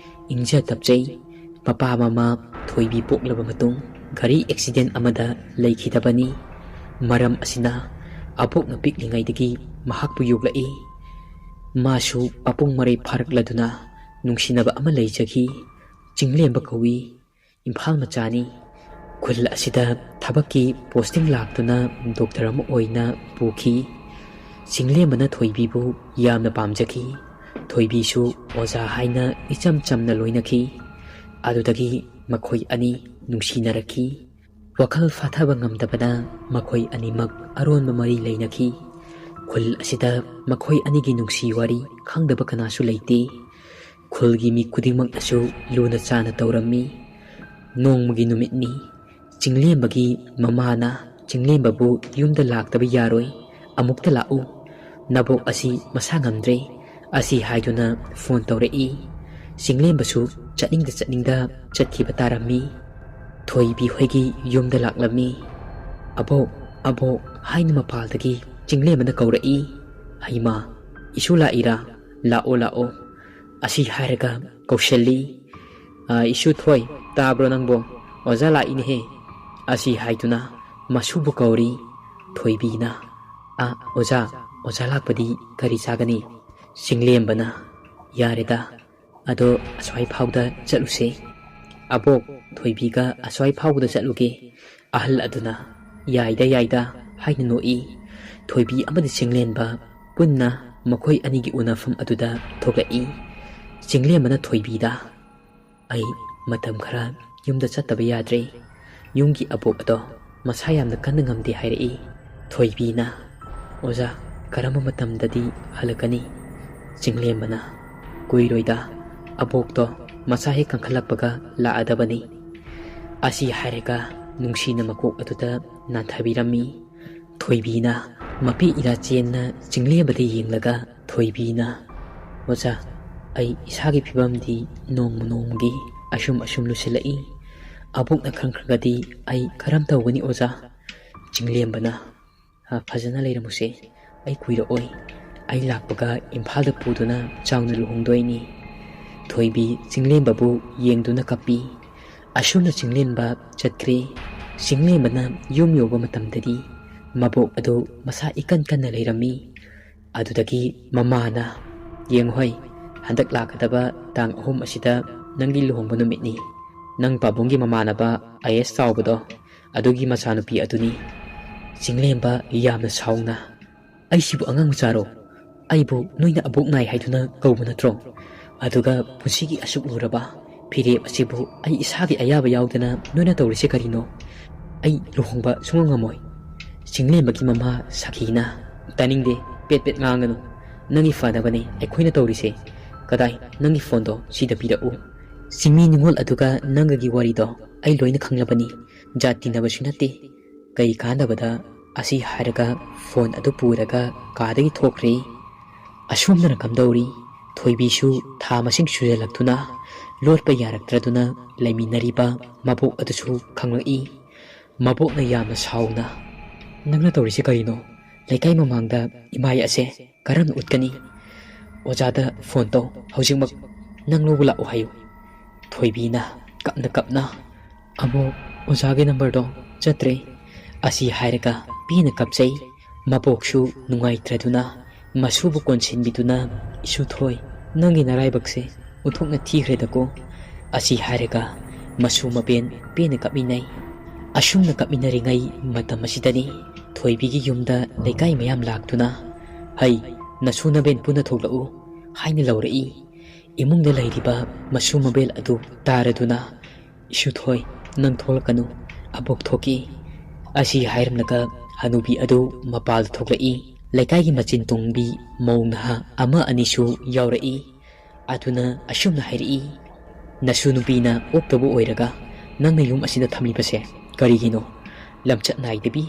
ꯏꯪꯖ ꯇꯞꯆꯩ꯫ ꯃꯄꯥ ꯃꯃꯥ ꯊꯣꯏꯕꯤ ꯄꯣꯛꯂꯕ ꯃꯇꯨꯡ ꯒꯥꯔꯤ ꯑꯦꯛꯁꯤꯗꯦꯟ ꯑꯃꯗ ꯂꯩꯈꯤꯗꯕꯅꯤ꯫ ꯃꯔꯝ ꯑꯁꯤꯅ ꯑꯕꯣꯛꯅ ꯄꯤꯛꯂꯤꯉꯩꯗꯒꯤ ꯃꯍꯥꯛꯄꯨ ꯌꯣꯛꯂꯛꯏ꯫ ꯃꯥꯁꯨ ꯃꯄꯨꯡ ꯃꯔꯩ ꯐꯥꯔꯛꯂꯗꯨꯅ ꯅꯨꯡꯁꯤꯅꯕ ꯑꯃ ꯂꯩꯖꯈꯤ꯫ ꯆꯤꯡꯂꯦꯝꯕ ꯀꯧꯏ꯫ ꯏꯝꯐꯥꯜ ꯃꯆꯥꯅꯤ꯫ ꯈꯨꯜ ꯑꯁꯤꯗ ꯊꯕꯛꯀꯤ ꯄꯣꯁꯇꯤꯡ ꯂꯥꯛꯇꯨꯅ ꯗꯣꯛꯇꯔ ꯑꯃ ꯑꯣꯏꯅ ꯄꯨꯈꯤ꯫ ꯆꯤꯡꯂꯦꯝꯕꯅ ꯊꯣꯏꯕꯤꯕꯨ ꯌꯥꯝꯅ ꯄꯥꯝꯖꯈꯤ꯫ ꯊꯣꯏꯕꯤꯁꯨ ꯑꯣꯖꯥ ꯍꯥꯏꯅ ꯏꯆꯝ ꯆꯝꯅ ꯂꯣꯏꯅꯈꯤ꯫ ꯑꯗꯨꯗꯒꯤ ꯃꯈꯣꯏ ꯑꯅꯤ ꯅꯨꯡꯁꯤꯅꯔꯛꯈꯤ꯫ ꯋꯥꯈꯜ ꯐꯥꯊꯕ ꯉꯝꯗꯕꯅ ꯃꯈꯣꯏ ꯑꯅꯤꯃꯛ ꯑꯔꯣꯟꯕ ꯃꯔꯤ ꯂꯩꯅꯈꯤ꯫ ꯈꯨꯜ ꯑꯁꯤꯗ ꯃꯈꯣꯏ ꯑꯅꯤꯒꯤ ꯅꯨꯡꯁꯤ ꯋꯥꯔꯤ ꯈꯪꯗꯕ ꯀꯅꯥꯁꯨ ꯂꯩꯇꯦ꯫ ꯈꯨꯜꯒꯤ ꯃꯤ ꯈꯨꯗꯤꯡꯃꯛꯅꯁꯨ ꯂꯨꯅ ꯆꯥꯅ ꯇꯧꯔꯝꯃꯤ꯫ ꯅꯣꯡꯃꯒꯤ ꯅꯨꯃꯤꯠꯅꯤ꯫ ꯆꯤꯡꯂꯦꯝꯕꯒꯤ ꯃꯃꯥꯅ ꯆꯤꯡꯂꯦꯝꯕꯕꯨ "ꯌꯨꯝꯗ ꯂꯥꯛꯇꯕ ꯌꯥꯔꯣꯏ, ꯑꯃꯨꯛꯇ ꯂꯥꯛꯎ, ꯅꯕꯣꯛ ꯑꯁꯤ ꯃꯁꯥ ꯉꯝꯗ꯭ꯔꯦ" ꯑꯁꯤ ꯍꯥꯏꯗꯨꯅ ꯐꯣꯟ ꯇꯧꯔꯛꯏ꯫ ꯆꯤꯡꯂꯦꯝꯕꯁꯨ ꯆꯠꯅꯤꯡꯗ ꯆꯠꯈꯤꯕ ꯇꯥꯔꯝꯃꯤ꯫ ꯊꯣꯏꯕꯤ ꯍꯣꯏꯒꯤ ꯌꯨꯝꯗ ꯂꯥꯛꯂꯝꯃꯤ꯫ "ꯑꯕꯣꯛ, ꯑꯕꯣꯛ" ꯍꯥꯏꯅ ꯃꯄꯥꯜꯗꯒꯤ ꯆꯤꯡꯂꯦꯝꯕꯅ ꯀꯧꯔꯛꯏ꯫ "ꯍꯩꯃꯥ, ꯏꯁꯨ ꯂꯥꯛꯏꯔꯥ? ꯂꯥꯛꯑꯣ ꯂꯥꯛꯑꯣ" ꯑꯁꯤ ꯍꯥꯏꯔꯒ ꯀꯧꯁꯜꯂꯤ꯫ "ꯏꯁꯨ ꯊꯣꯏ, ꯇꯥꯕ꯭ꯔꯣ ꯅꯪꯕꯣ? ꯑꯣꯖꯥ ꯂꯥꯛꯏꯅꯦꯍꯦ" ꯑꯁꯤ ꯍꯥꯏꯗꯨꯅ ꯃꯁꯨꯕꯨ ꯀꯧꯔꯤ꯫ ꯊꯣꯏꯕꯤꯅ, "ꯑꯣꯖꯥ, ꯑꯣꯖꯥ ꯂꯥꯛꯄꯗꯤ ꯀꯔꯤ ꯆꯥꯒꯅꯤ"꯫ ꯆꯤꯡꯂꯦꯝꯕꯅ, "ꯌꯥꯔꯦꯗ, ꯑꯗꯣ ꯑꯁ꯭ꯋꯥꯏ ꯐꯥꯎꯗ ꯆꯠꯂꯨꯁꯦ, ꯑꯕꯣꯛ ꯊꯣꯏꯕꯤꯒ ꯑꯁ꯭ꯋꯥꯏ ꯐꯥꯎꯕꯗ ꯆꯠꯂꯨꯒꯦ ꯑꯍꯜ ꯑꯗꯨꯅ ꯌꯥꯏꯗ ꯌꯥꯏꯗ ꯍꯥꯏꯅ ꯅꯣꯛꯏ ꯊꯣꯏꯕꯤ ꯑꯃꯗꯤ ꯆꯤꯡꯂꯦꯟꯕ ꯄꯨꯟꯅ ꯃꯈꯣꯏ ꯑꯅꯤꯒꯤ ꯎꯅꯐꯝ ꯑꯗꯨꯗ ꯊꯣꯛꯂꯛꯏ ꯆꯤꯡꯂꯦꯝꯕꯅ ꯊꯣꯏꯕꯤꯗ ꯑꯩ ꯃꯇꯝ ꯈꯔ ꯌꯨꯝꯗ ꯆꯠꯇꯕ ꯌꯥꯗ꯭ꯔꯦ ꯌꯨꯝꯒꯤ ꯑꯕꯣꯛ ꯑꯗꯣ ꯃꯁꯥ ꯌꯥꯝꯅ ꯀꯟꯅ ꯉꯝꯗꯦ ꯍꯥꯏꯔꯛꯏ ꯊꯣꯏꯕꯤꯅ ꯑꯣꯖꯥ ꯀꯔꯝꯕ ꯃꯇꯝꯗꯗꯤ ꯍꯜꯂꯛꯀꯅꯤ ꯆꯤꯡꯂꯦꯝꯕꯅ ꯀꯨꯏꯔꯣꯏꯗ ꯑꯕꯣꯛꯇꯣ ꯃꯁꯥ ꯍꯦꯛ ꯀꯟꯈꯠꯂꯛꯄꯒ ꯂꯥꯛꯑꯗꯕꯅꯤ ꯑꯁꯤ ꯍꯥꯏꯔꯒ ꯅꯨꯡꯁꯤꯅ ꯃꯀꯣꯛ ꯑꯗꯨꯗ ꯅꯥꯟꯊꯕꯤꯔꯝꯃꯤ ꯊꯣꯏꯕꯤꯅ ꯃꯄꯤ ꯏꯔꯥ ꯆꯦꯟꯅ ꯆꯤꯡꯂꯦꯝꯕꯗ ꯌꯦꯡꯂꯒ ꯊꯣꯏꯕꯤꯅ ꯑꯣꯖꯥ ꯑꯩ ꯏꯁꯥꯒꯤ ꯐꯤꯕꯝꯗꯤ ꯅꯣꯡꯃ ꯅꯣꯡꯃꯒꯤ ꯑꯁꯨꯝ ꯂꯨꯁꯤꯜꯂꯛꯏ ꯑꯕꯣꯛꯅ ꯈꯪꯈ꯭ꯔꯒꯗꯤ ꯑꯩ ꯀꯔꯝ ꯇꯧꯒꯅꯤ ꯑꯣꯖꯥ ꯆꯤꯡꯂꯦꯝꯕꯅ ꯐꯖꯅ ꯂꯩꯔꯝꯃꯨꯁꯦ ꯑꯩ ꯀꯨꯏꯔꯛꯑꯣꯏ ꯑꯩ ꯂꯥꯛꯄꯒ ꯏꯝꯐꯥꯜꯗ ꯄꯨꯗꯨꯅ ꯆꯥꯎꯅ ꯂꯨꯍꯣꯡꯗꯣꯏꯅꯤ ꯊꯣꯏꯕꯤ ꯆꯤꯡꯂꯦꯝꯕꯕꯨ ꯌꯦꯡꯗꯨꯅ ꯀꯞꯄꯤ ꯑꯁꯨꯝꯅ ꯆꯤꯡꯂꯦꯝꯕ ꯆꯠꯈ꯭ꯔꯦ ꯆꯤꯡꯂꯦꯝꯕꯅ ꯌꯨꯝ ꯌꯧꯕ ꯃꯇꯝꯗꯗꯤ ꯃꯕꯣꯛ ꯑꯗꯨ ꯃꯁꯥ ꯏꯀꯟ ꯀꯟꯅ ꯂꯩꯔꯝꯃꯤ ꯑꯗꯨꯗꯒꯤ ꯃꯃꯥꯅ ꯌꯦꯡꯉꯨꯍꯩ ꯍꯟꯗꯛ ꯂꯥꯛꯀꯗꯕ ꯇꯥꯡ 3 ꯑꯁꯤꯗ ꯅꯪꯒꯤ ꯂꯨꯍꯣꯡꯕ ꯅꯨꯃꯤꯠꯅꯤ ꯅꯪ ꯄꯥꯕꯨꯡꯒꯤ ꯃꯃꯥꯟꯅꯕ IAS ꯆꯥꯎꯕꯗꯣ ꯑꯗꯨꯒꯤ ꯃꯆꯥꯅꯨꯄꯤ ꯑꯗꯨꯅꯤ ꯆꯤꯡꯂꯦꯝꯕ ꯌꯥꯝꯅ ꯁꯥꯎꯅ ꯑꯩꯁꯤꯕꯨ ꯑꯉꯥꯡ ꯃꯆꯥꯔꯣ ꯑꯩꯕꯨ ꯅꯣꯏꯅ ꯑꯕꯣꯛ ꯅꯥꯏ ꯍꯥꯏꯗꯨꯅ ꯀꯧꯕ ꯅꯠꯇ꯭ꯔꯣ ꯑꯗꯨꯒ ꯄꯨꯟꯁꯤꯒꯤ ꯑꯁꯨꯛ ꯂꯨꯔꯕ ꯐꯤꯔꯦꯞ ꯑꯁꯤꯕꯨ ꯑꯩ ꯏꯁꯥꯒꯤ ꯑꯌꯥꯕ ꯌꯥꯎꯗꯅ ꯅꯣꯏꯅ ꯇꯧꯔꯤꯁꯦ ꯀꯔꯤꯅꯣ ꯑꯩ ꯂꯨꯍꯣꯡꯕ ꯁꯨꯡꯉꯝ ꯉꯝꯃꯣꯏ ꯆꯤꯡꯂꯦꯝꯕꯒꯤ ꯃꯃꯥ ꯁꯈꯤꯅ ꯇꯥꯅꯤꯡꯗꯦ ꯄꯦꯠ ꯄꯦꯠ ꯉꯥꯡꯒꯅꯨ ꯅꯪꯒꯤ ꯐꯅꯕꯅꯦ ꯑꯩꯈꯣꯏꯅ ꯇꯧꯔꯤꯁꯦ ꯀꯗꯥꯏ ꯅꯪꯒꯤ ꯐꯣꯟꯗꯣ ꯁꯤꯗ ꯄꯤꯔꯛꯎ ꯆꯤꯡꯃꯤ ꯅꯤꯉꯣꯜ ꯑꯗꯨꯒ ꯅꯪꯒꯒꯤ ꯋꯥꯔꯤꯗꯣ ꯑꯩ ꯂꯣꯏꯅ ꯈꯪꯂꯕꯅꯤ ꯖꯥꯠ ꯇꯤꯟꯅꯕꯁꯨ ꯅꯠꯇꯦ ꯀꯩ ꯀꯥꯟꯅꯕꯗ ꯑꯁꯤ ꯍꯥꯏꯔꯒ ꯐꯣꯟ ꯑꯗꯨ ꯄꯨꯔꯒ ꯀꯥꯗꯒꯤ ꯊꯣꯛꯈ꯭ꯔꯦ ꯑꯁꯣꯝꯗꯅ ꯀꯝꯗꯧꯔꯤ ꯊꯣꯏꯕꯤꯁꯨ ꯊꯥ ꯃꯁꯤꯡ ꯁꯨꯖꯜꯂꯛꯇꯨꯅ ꯂꯣꯠꯄ ꯌꯥꯔꯛꯇ꯭ꯔꯗꯨꯅ ꯂꯩꯃꯤꯟꯅꯔꯤꯕ ꯃꯕꯣꯛ ꯑꯗꯨꯁꯨ ꯈꯪꯂꯛꯏ ꯃꯕꯣꯛꯅ ꯌꯥꯝꯅ ꯁꯥꯎꯅ ꯅꯪꯅ ꯇꯧꯔꯤꯁꯤ ꯀꯔꯤꯅꯣ ꯂꯩꯀꯥꯏ ꯃꯃꯥꯡꯗ ꯏꯃꯥꯏ ꯑꯁꯦ ꯀꯔꯝꯅ ꯎꯠꯀꯅꯤ ꯑꯣꯖꯥꯗ ꯐꯣꯟ ꯇꯧ ꯍꯧꯖꯤꯛꯃꯛ ꯅꯪ ꯂꯧꯕ ꯂꯥꯛꯑꯣ ꯍꯥꯏꯌꯨ ꯊꯣꯏꯕꯤꯅ ꯀꯞꯅ ꯑꯕꯣꯛ ꯑꯣꯖꯥꯒꯤ ꯅꯝꯕꯔꯗꯣ ꯆꯠꯇ꯭ꯔꯦ ꯑꯁꯤ ꯍꯥꯏꯔꯒ ꯄꯦꯟꯅ ꯀꯞꯆꯩ ꯃꯕꯣꯛꯁꯨ ꯅꯨꯡꯉꯥꯏꯇ꯭ꯔꯗꯨꯅ ꯃꯁꯨꯕꯨ ꯀꯣꯟꯁꯤꯟꯕꯤꯗꯨꯅ ꯏꯁꯨꯊꯣꯏ ꯅꯪꯒꯤ ꯅꯔꯥꯏꯕꯛꯁꯦ ꯎꯊꯣꯛꯅ ꯊꯤꯈ꯭ꯔꯦꯗꯀꯣ ꯑꯁꯤ ꯍꯥꯏꯔꯒ ꯃꯁꯨ ꯃꯕꯦꯟ ꯄꯦꯟꯅ ꯀꯞꯃꯤꯟꯅꯩ ꯑꯁꯨꯝꯅ ꯀꯞꯃꯤꯟꯅꯔꯤꯉꯩ ꯃꯇꯝ ꯑꯁꯤꯗꯅꯤ ꯊꯣꯏꯕꯤꯒꯤ ꯌꯨꯝꯗ ꯂꯩꯀꯥꯏ ꯃꯌꯥꯝ ꯂꯥꯛꯇꯨꯅ ꯍꯩ ꯅꯁꯨ ꯅꯕꯦꯟ ꯄꯨꯟꯅ ꯊꯣꯛꯂꯛꯎ ꯍꯥꯏꯅ ꯂꯧꯔꯛꯏ ꯏꯃꯨꯡꯗ ꯂꯩꯔꯤꯕ ꯃꯁꯨ ꯃꯕꯦꯜ ꯑꯗꯨ ꯇꯥꯔꯗꯨꯅ ꯏꯁꯨꯊꯣꯏ ꯅꯪ ꯊꯣꯛꯂꯛꯀꯅꯨ ꯑꯕꯣꯛ ꯊꯣꯛꯏ ꯑꯁꯤ ꯍꯥꯏꯔꯝꯂꯒ ꯍꯅꯨꯕꯤ ꯑꯗꯨ ꯃꯄꯥꯜꯗ ꯊꯣꯛꯂꯛꯏ ꯂꯩꯀꯥꯏꯒꯤ ꯃꯆꯤꯟ ꯇꯨꯡꯕꯤ ꯃꯧ ꯅꯍꯥ ꯑꯃ ꯑꯅꯤꯁꯨ ꯌꯥꯎꯔꯛꯏ ꯑꯗꯨꯅ ꯑꯁꯨꯝꯅ ꯍꯥꯏꯔꯛꯏ ꯅꯁꯨ ꯅꯨꯄꯤꯅ ꯑꯣꯛꯇꯕ ꯑꯣꯏꯔꯒ ꯅꯪꯅ ꯌꯨꯝ ꯑꯁꯤꯗ ꯊꯝꯂꯤꯕꯁꯦ ꯀꯔꯤꯒꯤꯅꯣ ꯂꯝꯆꯠ ꯅꯥꯏꯗꯕꯤ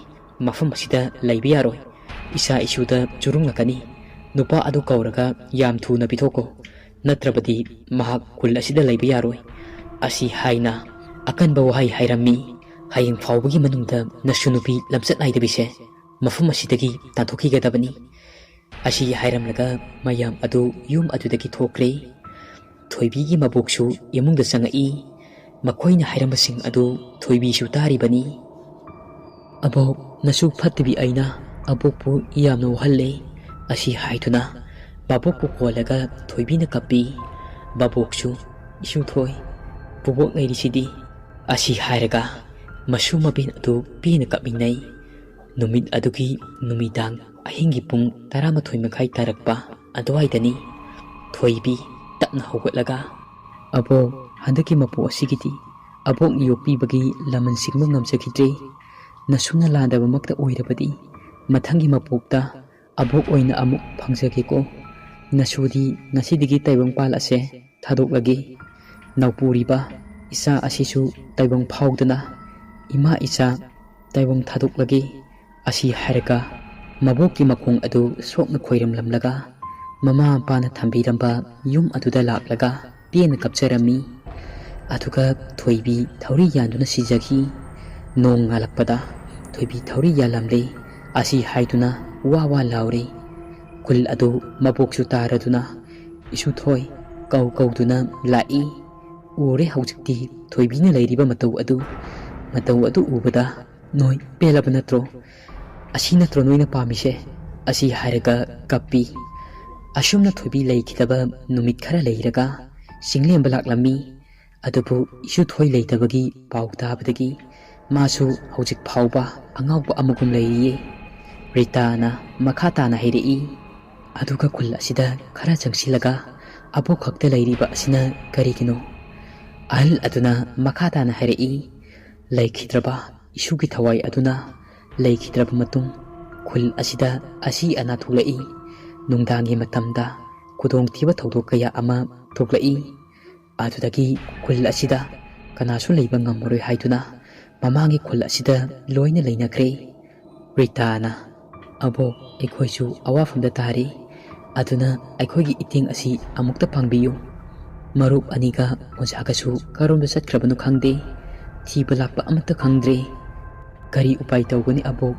ꯃꯐꯝ ꯑꯁꯤꯗ ꯂꯩꯕ ꯌꯥꯔꯣꯏ ꯏꯆꯥ ꯏꯁꯨꯗ ꯆꯨꯔꯨꯡꯂꯛꯀꯅꯤ ꯅꯨꯄꯥ ꯑꯗꯨ ꯀꯧꯔꯒ ꯌꯥꯝ ꯊꯨꯅ ꯄꯤꯊꯣꯛꯀꯣ ꯅꯠꯇ꯭ꯔꯕꯗꯤ ꯃꯍꯥꯛ ꯈꯨꯜ ꯑꯁꯤꯗ ꯂꯩꯕ ꯌꯥꯔꯣꯏ ꯑꯁꯤ ꯍꯥꯏꯅ ꯑꯀꯟꯕ ꯋꯥꯍꯩ ꯍꯥꯏꯔꯝꯃꯤ ꯍꯌꯦꯡ ꯐꯥꯎꯕꯒꯤ ꯃꯅꯨꯡꯗ ꯅꯁꯨ ꯅꯨꯄꯤ ꯂꯝꯆꯠ ꯅꯥꯏꯗꯕꯤꯁꯦ ꯃꯐꯝ ꯑꯁꯤꯗꯒꯤ ꯇꯥꯟꯊꯣꯛꯈꯤꯒꯗꯕꯅꯤ ꯑꯁꯤ ꯍꯥꯏꯔꯝꯂꯒ ꯃꯌꯥꯝ ꯑꯗꯨ ꯌꯨꯝ ꯑꯗꯨꯗꯒꯤ ꯊꯣꯛꯈ꯭ꯔꯦ ꯊꯣꯏꯕꯤꯒꯤ ꯃꯕꯣꯛꯁꯨ ꯏꯃꯨꯡꯗ ꯆꯪꯉꯛꯏ ꯃꯈꯣꯏꯅ ꯍꯥꯏꯔꯝꯕꯁꯤꯡ ꯑꯗꯨ ꯊꯣꯏꯕꯤꯁꯨ ꯇꯥꯔꯤꯕꯅꯤ ꯑꯕꯣꯛ ꯅꯁꯨ ꯐꯠꯇꯕꯤ ꯑꯩꯅ ꯑꯕꯣꯛꯄꯨ ꯌꯥꯝꯅ ꯋꯥꯍꯜꯂꯦ ꯑꯁꯤ ꯍꯥꯏꯗꯨꯅ ꯕꯥꯕꯣꯛꯄꯨ ꯀꯣꯜꯂꯒ ꯊꯣꯏꯕꯤꯅ ꯀꯞꯄꯤ ꯕꯥꯕꯣꯛꯁꯨ ꯏꯁꯨꯊꯣꯏ ꯄꯨꯕꯣꯛ ꯂꯩꯔꯤꯁꯤꯗꯤ ꯑꯁꯤ ꯍꯥꯏꯔꯒ ꯃꯁꯨ ꯃꯕꯦꯟ ꯑꯗꯨ ꯄꯦꯟꯅ ꯀꯞꯃꯤꯟꯅꯩ ꯅꯨꯃꯤꯠ ꯑꯗꯨꯒꯤ ꯅꯨꯃꯤꯗꯥꯡ ꯑꯍꯤꯡꯒꯤ ꯄꯨꯡ 11:30 ꯇꯥꯔꯛꯄ ꯑꯗꯨꯋꯥꯏꯗꯅꯤ ꯊꯣꯏꯕꯤ ꯇꯞꯅ ꯍꯧꯒꯠꯂꯒ ꯑꯕꯣꯛ ꯍꯟꯗꯛꯀꯤ ꯃꯄꯣ ꯑꯁꯤꯒꯤꯗꯤ ꯑꯕꯣꯛꯅ ꯌꯣꯛꯄꯤꯕꯒꯤ ꯂꯃꯟ ꯁꯤꯡꯕ ꯉꯝꯖꯈꯤꯗ꯭ꯔꯦ ꯅꯁꯨꯅ ꯂꯥꯟꯗꯕꯃꯛꯇ ꯑꯣꯏꯔꯕꯗꯤ ꯃꯊꯪꯒꯤ ꯃꯄꯣꯛꯇ ꯑꯕꯣꯛ ꯑꯣꯏꯅ ꯑꯃꯨꯛ ꯐꯪꯖꯒꯦꯀꯣ ꯅꯁꯨꯗꯤ ꯉꯁꯤꯗꯒꯤ ꯇꯥꯏꯕꯪꯄꯥꯜ ꯑꯁꯦ ꯊꯥꯗꯣꯛꯂꯒꯦ ꯅꯧꯄꯨꯔꯤꯕ ꯏꯆꯥ ꯑꯁꯤꯁꯨ ꯇꯥꯏꯕꯪ ꯐꯥꯎꯗꯨꯅ ꯏꯃꯥ ꯏꯆꯥ ꯇꯥꯏꯕꯪ ꯊꯥꯗꯣꯛꯂꯒꯦ ꯑꯁꯤ ꯍꯥꯏꯔꯒ ꯃꯕꯣꯛꯀꯤ ꯃꯈꯣꯡ ꯑꯗꯨ ꯁꯣꯛꯅ ꯈꯣꯏꯔꯝꯂꯝꯂꯒ ꯃꯃꯥ ꯃꯄꯥꯅ ꯊꯝꯕꯤꯔꯝꯕ ꯌꯨꯝ ꯑꯗꯨꯗ ꯂꯥꯛꯂꯒ ꯄꯦꯟꯅ ꯀꯞꯆꯔꯝꯃꯤ ꯑꯗꯨꯒ ꯊꯣꯏꯕꯤ ꯊꯧꯔꯤ ꯌꯥꯟꯗꯨꯅ ꯁꯤꯖꯈꯤ ꯅꯣꯡ ꯉꯥꯜꯂꯛꯄꯗ ꯊꯣꯏꯕꯤ ꯊꯧꯔꯤ ꯌꯥꯜꯂꯝꯂꯦ ꯑꯁꯤ ꯍꯥꯏꯗꯨꯅ ꯋꯥ ꯋꯥ ꯂꯥꯎꯔꯦ ꯈꯨꯜ ꯑꯗꯨ ꯃꯕꯣꯛꯁꯨ ꯇꯥꯔꯗꯨꯅ ꯏꯁꯨꯊꯣꯏ ꯀꯧꯗꯨꯅ ꯂꯥꯛꯏ ꯎꯔꯦ ꯍꯧꯖꯤꯛꯇꯤ ꯊꯣꯏꯕꯤꯅ ꯂꯩꯔꯤꯕ ꯃꯇꯧ ꯑꯗꯨ ꯎꯕꯗ ꯅꯣꯏ ꯄꯦꯜꯂꯕ ꯅꯠꯇ꯭ꯔꯣ ꯑꯁꯤ ꯅꯠꯇ꯭ꯔꯣ ꯅꯣꯏꯅ ꯄꯥꯝꯃꯤꯁꯦ ꯑꯁꯤ ꯍꯥꯏꯔꯒ ꯀꯞꯄꯤ ꯑꯁꯨꯝꯅ ꯊꯣꯏꯕꯤ ꯂꯩꯈꯤꯗꯕ ꯅꯨꯃꯤꯠ ꯈꯔ ꯂꯩꯔꯒ ꯆꯤꯡꯂꯦꯝꯕ ꯂꯥꯛꯂꯝꯃꯤ ꯑꯗꯨꯕꯨ ꯏꯁꯨꯊꯣꯏ ꯂꯩꯇꯕꯒꯤ ꯄꯥꯎ ꯇꯥꯕꯗꯒꯤ ꯃꯥꯁꯨ ꯍꯧꯖꯤꯛ ꯐꯥꯎꯕ ꯑꯉꯥꯎꯕ ꯑꯃꯒꯨꯝ ꯂꯩꯔꯤꯌꯦ꯫ ꯔꯤꯇꯥꯅ ꯃꯈꯥ ꯇꯥꯅ ꯍꯥꯏꯔꯛꯏ꯫ ꯑꯗꯨꯒ ꯈꯨꯜ ꯑꯁꯤꯗ ꯈꯔ ꯆꯪꯁꯤꯜꯂꯒ ꯑꯕꯣꯛ ꯈꯛꯇ ꯂꯩꯔꯤꯕ ꯑꯁꯤꯅ ꯀꯔꯤꯒꯤꯅꯣ? ꯑꯍꯜ ꯑꯗꯨꯅ ꯃꯈꯥ ꯇꯥꯅ ꯍꯥꯏꯔꯛꯏ꯫ ꯂꯩꯈꯤꯗ꯭ꯔꯕ ꯏꯁꯨꯒꯤ ꯊꯋꯥꯏ ꯑꯗꯨꯅ ꯂꯩꯈꯤꯗ꯭ꯔꯕ ꯃꯇꯨꯡ ꯈꯨꯜ ꯑꯁꯤꯗ ꯑꯁꯤ ꯑꯅꯥ ꯊꯣꯛꯂꯛꯏ꯫ ꯅꯨꯡꯗꯥꯡꯒꯤ ꯃꯇꯝꯗ ꯈꯨꯗꯣꯡꯊꯤꯕ ꯊꯧꯗꯣꯛ ꯀꯌꯥ ꯑꯃ ꯊꯣꯛꯂꯛꯏ꯫ ꯑꯗꯨꯗꯒꯤ ꯈꯨꯜ ꯑꯁꯤꯗ ꯀꯅꯥꯁꯨ ꯂꯩꯕ ꯉꯝꯃꯔꯣꯏ ꯍꯥꯏꯗꯨꯅ ꯃꯃꯥꯡꯒꯤ ꯈꯨꯜ ꯑꯁꯤꯗ ꯂꯣꯏꯅ ꯂꯩꯅꯈ꯭ꯔꯦ꯫ ꯔꯤꯇꯥꯅ ꯑꯕꯣꯛ ꯑꯩꯈꯣꯏꯁꯨ ꯑꯋꯥꯐꯝꯗ ꯇꯥꯔꯤ, ꯑꯗꯨꯅ ꯑꯩꯈꯣꯏꯒꯤ ꯏꯇꯦꯡ ꯑꯁꯤ ꯑꯃꯨꯛꯇ ꯄꯥꯡꯕꯤꯌꯨ꯫ ꯃꯔꯨꯞ ꯑꯅꯤꯒ ꯑꯣꯖꯥꯒꯁꯨ ꯀꯔꯣꯝꯗ ꯆꯠꯈ꯭ꯔꯕꯅꯣ ꯈꯪꯗꯦ, ꯊꯤꯕ ꯂꯥꯛꯄ ꯑꯃꯠꯇ ꯈꯪꯗ꯭ꯔꯦ꯫ ꯀꯔꯤ ꯎꯄꯥꯏ ꯇꯧꯒꯅꯤ ꯑꯕꯣꯛ?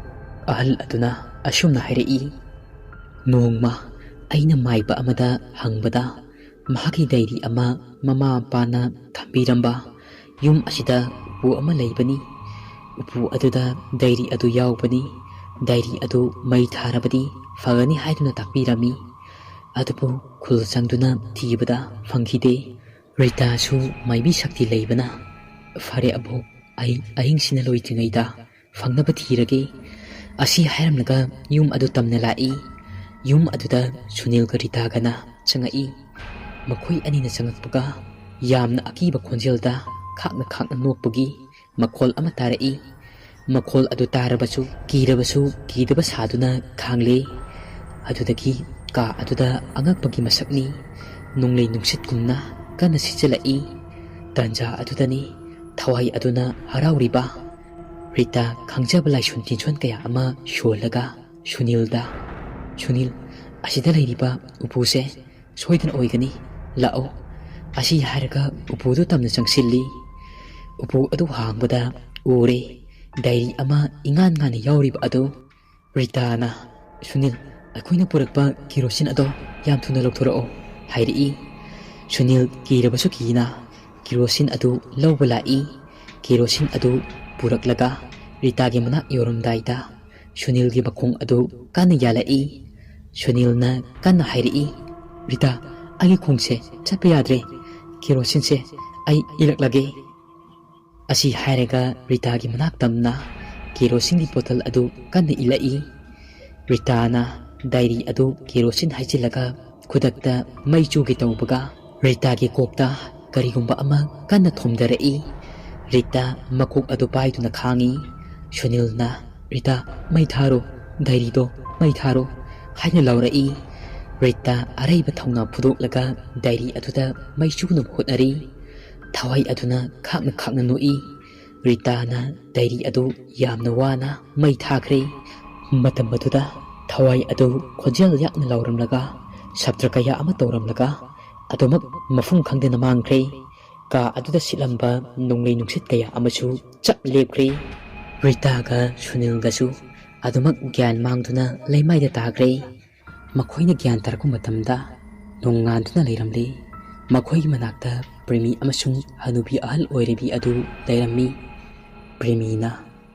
ꯑꯍꯜ ꯑꯗꯨꯅ ꯑꯁꯨꯝꯅ ꯍꯥꯏꯔꯛꯏ꯫ ꯅꯣꯡꯃ ꯑꯩꯅ ꯃꯥꯏꯕ ꯑꯃꯗ ꯍꯪꯕꯗ ꯃꯍꯥꯛꯀꯤ ꯗꯥꯏꯔꯤ ꯑꯃ ꯃꯃꯥ ꯃꯄꯥꯅ ꯊꯝꯕꯤꯔꯝꯕ ꯌꯨꯝ ꯑꯁꯤꯗ ꯎꯄꯨ ꯑꯃ ꯂꯩꯕꯅꯤ꯫ ꯎꯄꯨ ꯑꯗꯨꯗ ꯗꯥꯏꯔꯤ ꯑꯗꯨ ꯌꯥꯎꯕꯅꯤ꯫ ꯗꯥꯏꯔꯤ ꯑꯗꯨ ꯃꯩ ꯊꯥꯔꯕꯗꯤ ꯐꯒꯅꯤ ꯍꯥꯏꯗꯨꯅ ꯇꯥꯛꯄꯤꯔꯝꯃꯤ꯫ ꯑꯗꯨꯕꯨ ꯈꯨꯜ ꯆꯪꯗꯨꯅ ꯊꯤꯕꯗ ꯐꯪꯈꯤꯗꯦ꯫ ꯔꯤꯇꯥꯁꯨ ꯃꯥꯏꯕꯤ ꯁꯛꯇꯤ ꯂꯩꯕꯅ ꯐꯔꯦ ꯑꯕꯣꯛ, ꯑꯩ ꯑꯍꯤꯡꯁꯤꯅ ꯂꯣꯏꯗ꯭ꯔꯤꯉꯩꯗ ꯐꯪꯅꯕ ꯊꯤꯔꯒꯦ꯫ ꯑꯁꯤ ꯍꯥꯏꯔꯝꯂꯒ ꯌꯨꯝ ꯑꯗꯨ ꯇꯝꯅ ꯂꯥꯛꯏ꯫ ꯌꯨꯝ ꯑꯗꯨꯗ ꯁꯨꯅꯤꯜꯒ ꯔꯤꯇꯥꯒꯅ ꯆꯪꯉꯛꯏ꯫ ꯃꯈꯣꯏ ꯑꯅꯤꯅ ꯆꯪꯉꯛꯄꯒ ꯌꯥꯝꯅ ꯑꯀꯤꯕ ꯈꯣꯟꯖꯦꯜꯗ ꯈꯥꯛꯅ ꯈꯥꯛꯅ ꯅꯣꯛꯄꯒꯤ ꯃꯈꯣꯜ ꯑꯃ ꯇꯥꯔꯛꯏ꯫ ꯃꯈꯣꯜ ꯑꯗꯨ ꯇꯥꯔꯕꯁꯨ ꯀꯤꯗꯕ ꯁꯥꯗꯨꯅ ꯈꯥꯡꯂꯦ꯫ ꯑꯗꯨꯗꯒꯤ ꯀꯥ ꯑꯗꯨꯗ ꯑꯉꯛꯄꯒꯤ ꯃꯁꯛꯅꯤ꯫ ꯅꯣꯡꯂꯩ ꯅꯨꯡꯁꯤꯠꯀꯨꯝꯅ ꯀꯟꯅ ꯁꯤꯠꯆꯜꯂꯛꯏ꯫ ꯇꯥꯟꯖꯥ ꯑꯗꯨꯗꯅꯤ ꯊꯋꯥꯏ ꯑꯗꯨꯅ ꯍꯔꯥꯎꯔꯤꯕ ꯔꯤꯇꯥ ꯈꯪꯖꯕ ꯂꯥꯏꯁꯣꯟ ꯇꯤꯟꯁꯣꯟ ꯀꯌꯥ ꯑꯃ ꯁꯣꯜꯂꯒ ꯁꯨꯅꯤꯜꯗ, ꯁꯨꯅꯤꯜ, ꯑꯁꯤꯗ ꯂꯩꯔꯤꯕ ꯎꯄꯨꯁꯦ ꯁꯣꯏꯗꯅ ꯑꯣꯏꯒꯅꯤ, ꯂꯥꯛꯑꯣ꯫ ꯑꯁꯤ ꯍꯥꯏꯔꯒ ꯎꯄꯨꯗꯨ ꯇꯝꯅ ꯆꯪꯁꯤꯜꯂꯤ꯫ ꯎꯄꯨ ꯑꯗꯨ ꯍꯥꯡꯕꯗ ꯎꯔꯦ ꯗꯥꯏꯔꯤ ꯑꯃ ꯏꯉꯥꯟ ꯉꯥꯟꯅ ꯌꯥꯎꯔꯤꯕ ꯑꯗꯨ꯫ ꯔꯤꯇꯥꯅ ꯁꯨꯅꯤꯜ, ꯑꯩꯈꯣꯏꯅ ꯄꯨꯔꯛꯄ ꯀꯦꯔꯣꯁꯤꯟ ꯑꯗꯣ ꯌꯥꯝ ꯊꯨꯅ ꯂꯧꯊꯣꯔꯛꯑꯣ ꯍꯥꯏꯔꯛꯏ꯫ ꯁꯨꯅꯤꯜ ꯀꯤꯔꯕꯁꯨ ꯀꯤꯅ ꯀꯦꯔꯣꯁꯤꯟ ꯑꯗꯨ ꯂꯧꯕ ꯂꯥꯛꯏ꯫ ꯀꯦꯔꯣꯁꯤꯟ ꯑꯗꯨ ꯄꯨꯔꯛꯂꯒ ꯔꯤꯇꯥꯒꯤ ꯃꯅꯥꯛ ꯌꯧꯔꯝꯗꯥꯏꯗ ꯁꯨꯅꯤꯜꯒꯤ ꯃꯈꯣꯡ ꯑꯗꯨ ꯀꯟꯅ ꯌꯥꯜꯂꯛꯏ꯫ ꯁꯨꯅꯤꯜꯅ ꯀꯟꯅ ꯍꯥꯏꯔꯛꯏ꯫ ꯔꯤꯇꯥ, ꯑꯩꯒꯤ ꯈꯣꯡꯁꯦ ꯆꯠꯄ ꯌꯥꯗ꯭ꯔꯦ, ꯀꯦꯔꯣꯁꯤꯟꯁꯦ ꯑꯩ ꯏꯔꯛꯂꯒꯦ꯫ ꯑꯁꯤ ꯍꯥꯏꯔꯒ ꯔꯤꯇꯥꯒꯤ ꯃꯅꯥꯛ ꯇꯝꯅ ꯀꯦꯔꯣꯁꯤꯟꯒꯤ ꯕꯣꯇꯜ ꯑꯗꯨ ꯀꯟꯅ ꯏꯜꯂꯛꯏ꯫ ꯔꯤꯇꯥꯅ ꯗꯥꯏꯔꯤ ꯑꯗꯨ ꯀꯦꯔꯣꯁꯤꯟ ꯍꯩꯖꯤꯜꯂꯒ ꯈꯨꯗꯛꯇ ꯃꯩ ꯆꯨꯒꯦ ꯇꯧꯕꯒ ꯔꯤꯇꯥꯒꯤ ꯀꯣꯛꯇ ꯀꯔꯤꯒꯨꯝꯕ ꯑꯃ ꯀꯟꯅ ꯊꯣꯝꯊꯔꯛꯏ꯫ ꯔꯤꯇꯥ ꯃꯀꯣꯛ ꯑꯗꯨ ꯄꯥꯏꯗꯨꯅ ꯈꯥꯡꯉꯤ꯫ ꯁꯨꯅꯤꯜꯅ ꯔꯤꯇꯥ, ꯃꯩ ꯊꯥꯔꯣ, ꯗꯥꯏꯔꯤꯗꯣ ꯃꯩ ꯊꯥꯔꯣ ꯍꯥꯏꯅ ꯂꯥꯎꯔꯛꯏ꯫ ꯔꯤꯇꯥ ꯑꯔꯩꯕ ꯊꯧꯅꯥ ꯐꯨꯗꯣꯛꯂꯒ ꯗꯥꯏꯔꯤ ꯑꯗꯨꯗ ꯃꯩ ꯆꯨꯅꯕ ꯍꯣꯠꯅꯔꯤ꯫ ꯊꯋꯥꯏ ꯑꯗꯨꯅ ꯈꯥꯛꯅ ꯈꯥꯛꯅ ꯅꯣꯛꯏ꯫ ꯔꯤꯇꯥꯅ ꯗꯥꯏꯔꯤ ꯑꯗꯨ ꯌꯥꯝꯅ ꯋꯥꯅ ꯃꯩ ꯊꯥꯈ꯭ꯔꯦ꯫ ꯃꯇꯝ ꯑꯗꯨꯗ ꯊꯋꯥꯏ ꯑꯗꯨ ꯈꯣꯟꯖꯦꯜ ꯌꯥꯛꯅ ꯂꯥꯎꯔꯝꯂꯒ ꯁꯞꯇ꯭ꯔ ꯀꯌꯥ ꯑꯃ ꯇꯧꯔꯝꯂꯒ ꯑꯗꯨꯃꯛ ꯃꯐꯝ ꯈꯪꯗꯅ ꯃꯥꯡꯈ꯭ꯔꯦ꯫ ꯀꯥ ꯑꯗꯨꯗ ꯁꯤꯠꯂꯝꯕ ꯅꯣꯡꯂꯩ ꯅꯨꯡꯁꯤꯠ ꯀꯌꯥ ꯑꯃꯁꯨ ꯆꯞ ꯂꯦꯞꯈ꯭ꯔꯦ꯫ ꯔꯤꯇꯥꯒ ꯁꯨꯅꯤꯜꯒꯁꯨ ꯑꯗꯨꯃꯛ ꯒ꯭ꯌꯥꯟ ꯃꯥꯡꯗꯨꯅ ꯂꯩꯃꯥꯏꯗ ꯇꯥꯈ꯭ꯔꯦ꯫ ꯃꯈꯣꯏꯅ ꯒ꯭ꯌꯥꯟ ꯇꯥꯔꯛꯄ ꯃꯇꯝꯗ ꯅꯣꯡꯉꯥꯟꯗꯨꯅ ꯂꯩꯔꯝꯂꯦ꯫ ꯃꯈꯣꯏꯒꯤ ꯃꯅꯥꯛꯇ ꯄ꯭ꯔꯦꯃꯤ ꯑꯃꯁꯨꯡ ꯍꯅꯨꯕꯤ ꯑꯍꯜ ꯑꯣꯏꯔꯕꯤ ꯑꯗꯨ ꯂꯩꯔꯝꯃꯤ꯫ ꯄ꯭ꯔꯦꯃꯤꯅ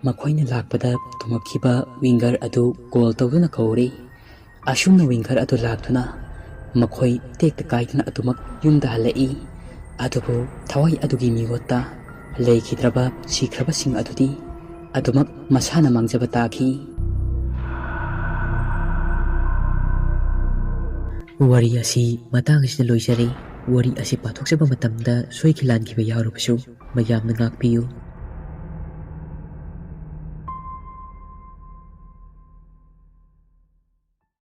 ꯃꯈꯣꯏꯅ ꯂꯥꯛꯄꯗ ꯊꯨꯡꯉꯛꯈꯤꯕ ꯋꯤꯡꯒꯔ ꯑꯗꯨ ꯀꯣꯜ ꯇꯧꯗꯨꯅ ꯀꯧꯔꯦ꯫ ꯑꯁꯨꯝꯅ ꯋꯤꯡꯒꯔ ꯑꯗꯨ ꯂꯥꯛꯇꯨꯅ ꯃꯈꯣꯏ ꯇꯦꯛꯇ ꯀꯥꯏꯗꯨꯅ ꯑꯗꯨꯃꯛ ꯌꯨꯝꯗ ꯍꯜꯂꯛꯏ꯫ ꯑꯗꯨꯕꯨ ꯊꯋꯥꯏ ꯑꯗꯨꯒꯤ ꯃꯤꯑꯣꯠꯇ ꯂꯩꯈꯤꯗ꯭ꯔꯕ ꯁꯤꯈ꯭ꯔꯕꯁꯤꯡ ꯑꯗꯨꯗꯤ ꯑꯗꯨꯃꯛ ꯃꯁꯥꯅ ꯃꯥꯡꯖꯕ ꯇꯥꯈꯤ꯫ ꯋꯥꯔꯤ ꯑꯁꯤ ꯃꯇꯥꯡ ꯑꯁꯤꯗ ꯂꯣꯏꯖꯔꯦ꯫ ꯋꯥꯔꯤ ꯑꯁꯤ ꯄꯥꯊꯣꯛꯆꯕ ꯃꯇꯝꯗ ꯁꯣꯏꯈꯤ ꯂꯥꯟꯈꯤꯕ ꯌꯥꯎꯔꯕꯁꯨ ꯃꯌꯥꯝꯅ ꯉꯥꯛꯄꯤꯌꯨ꯫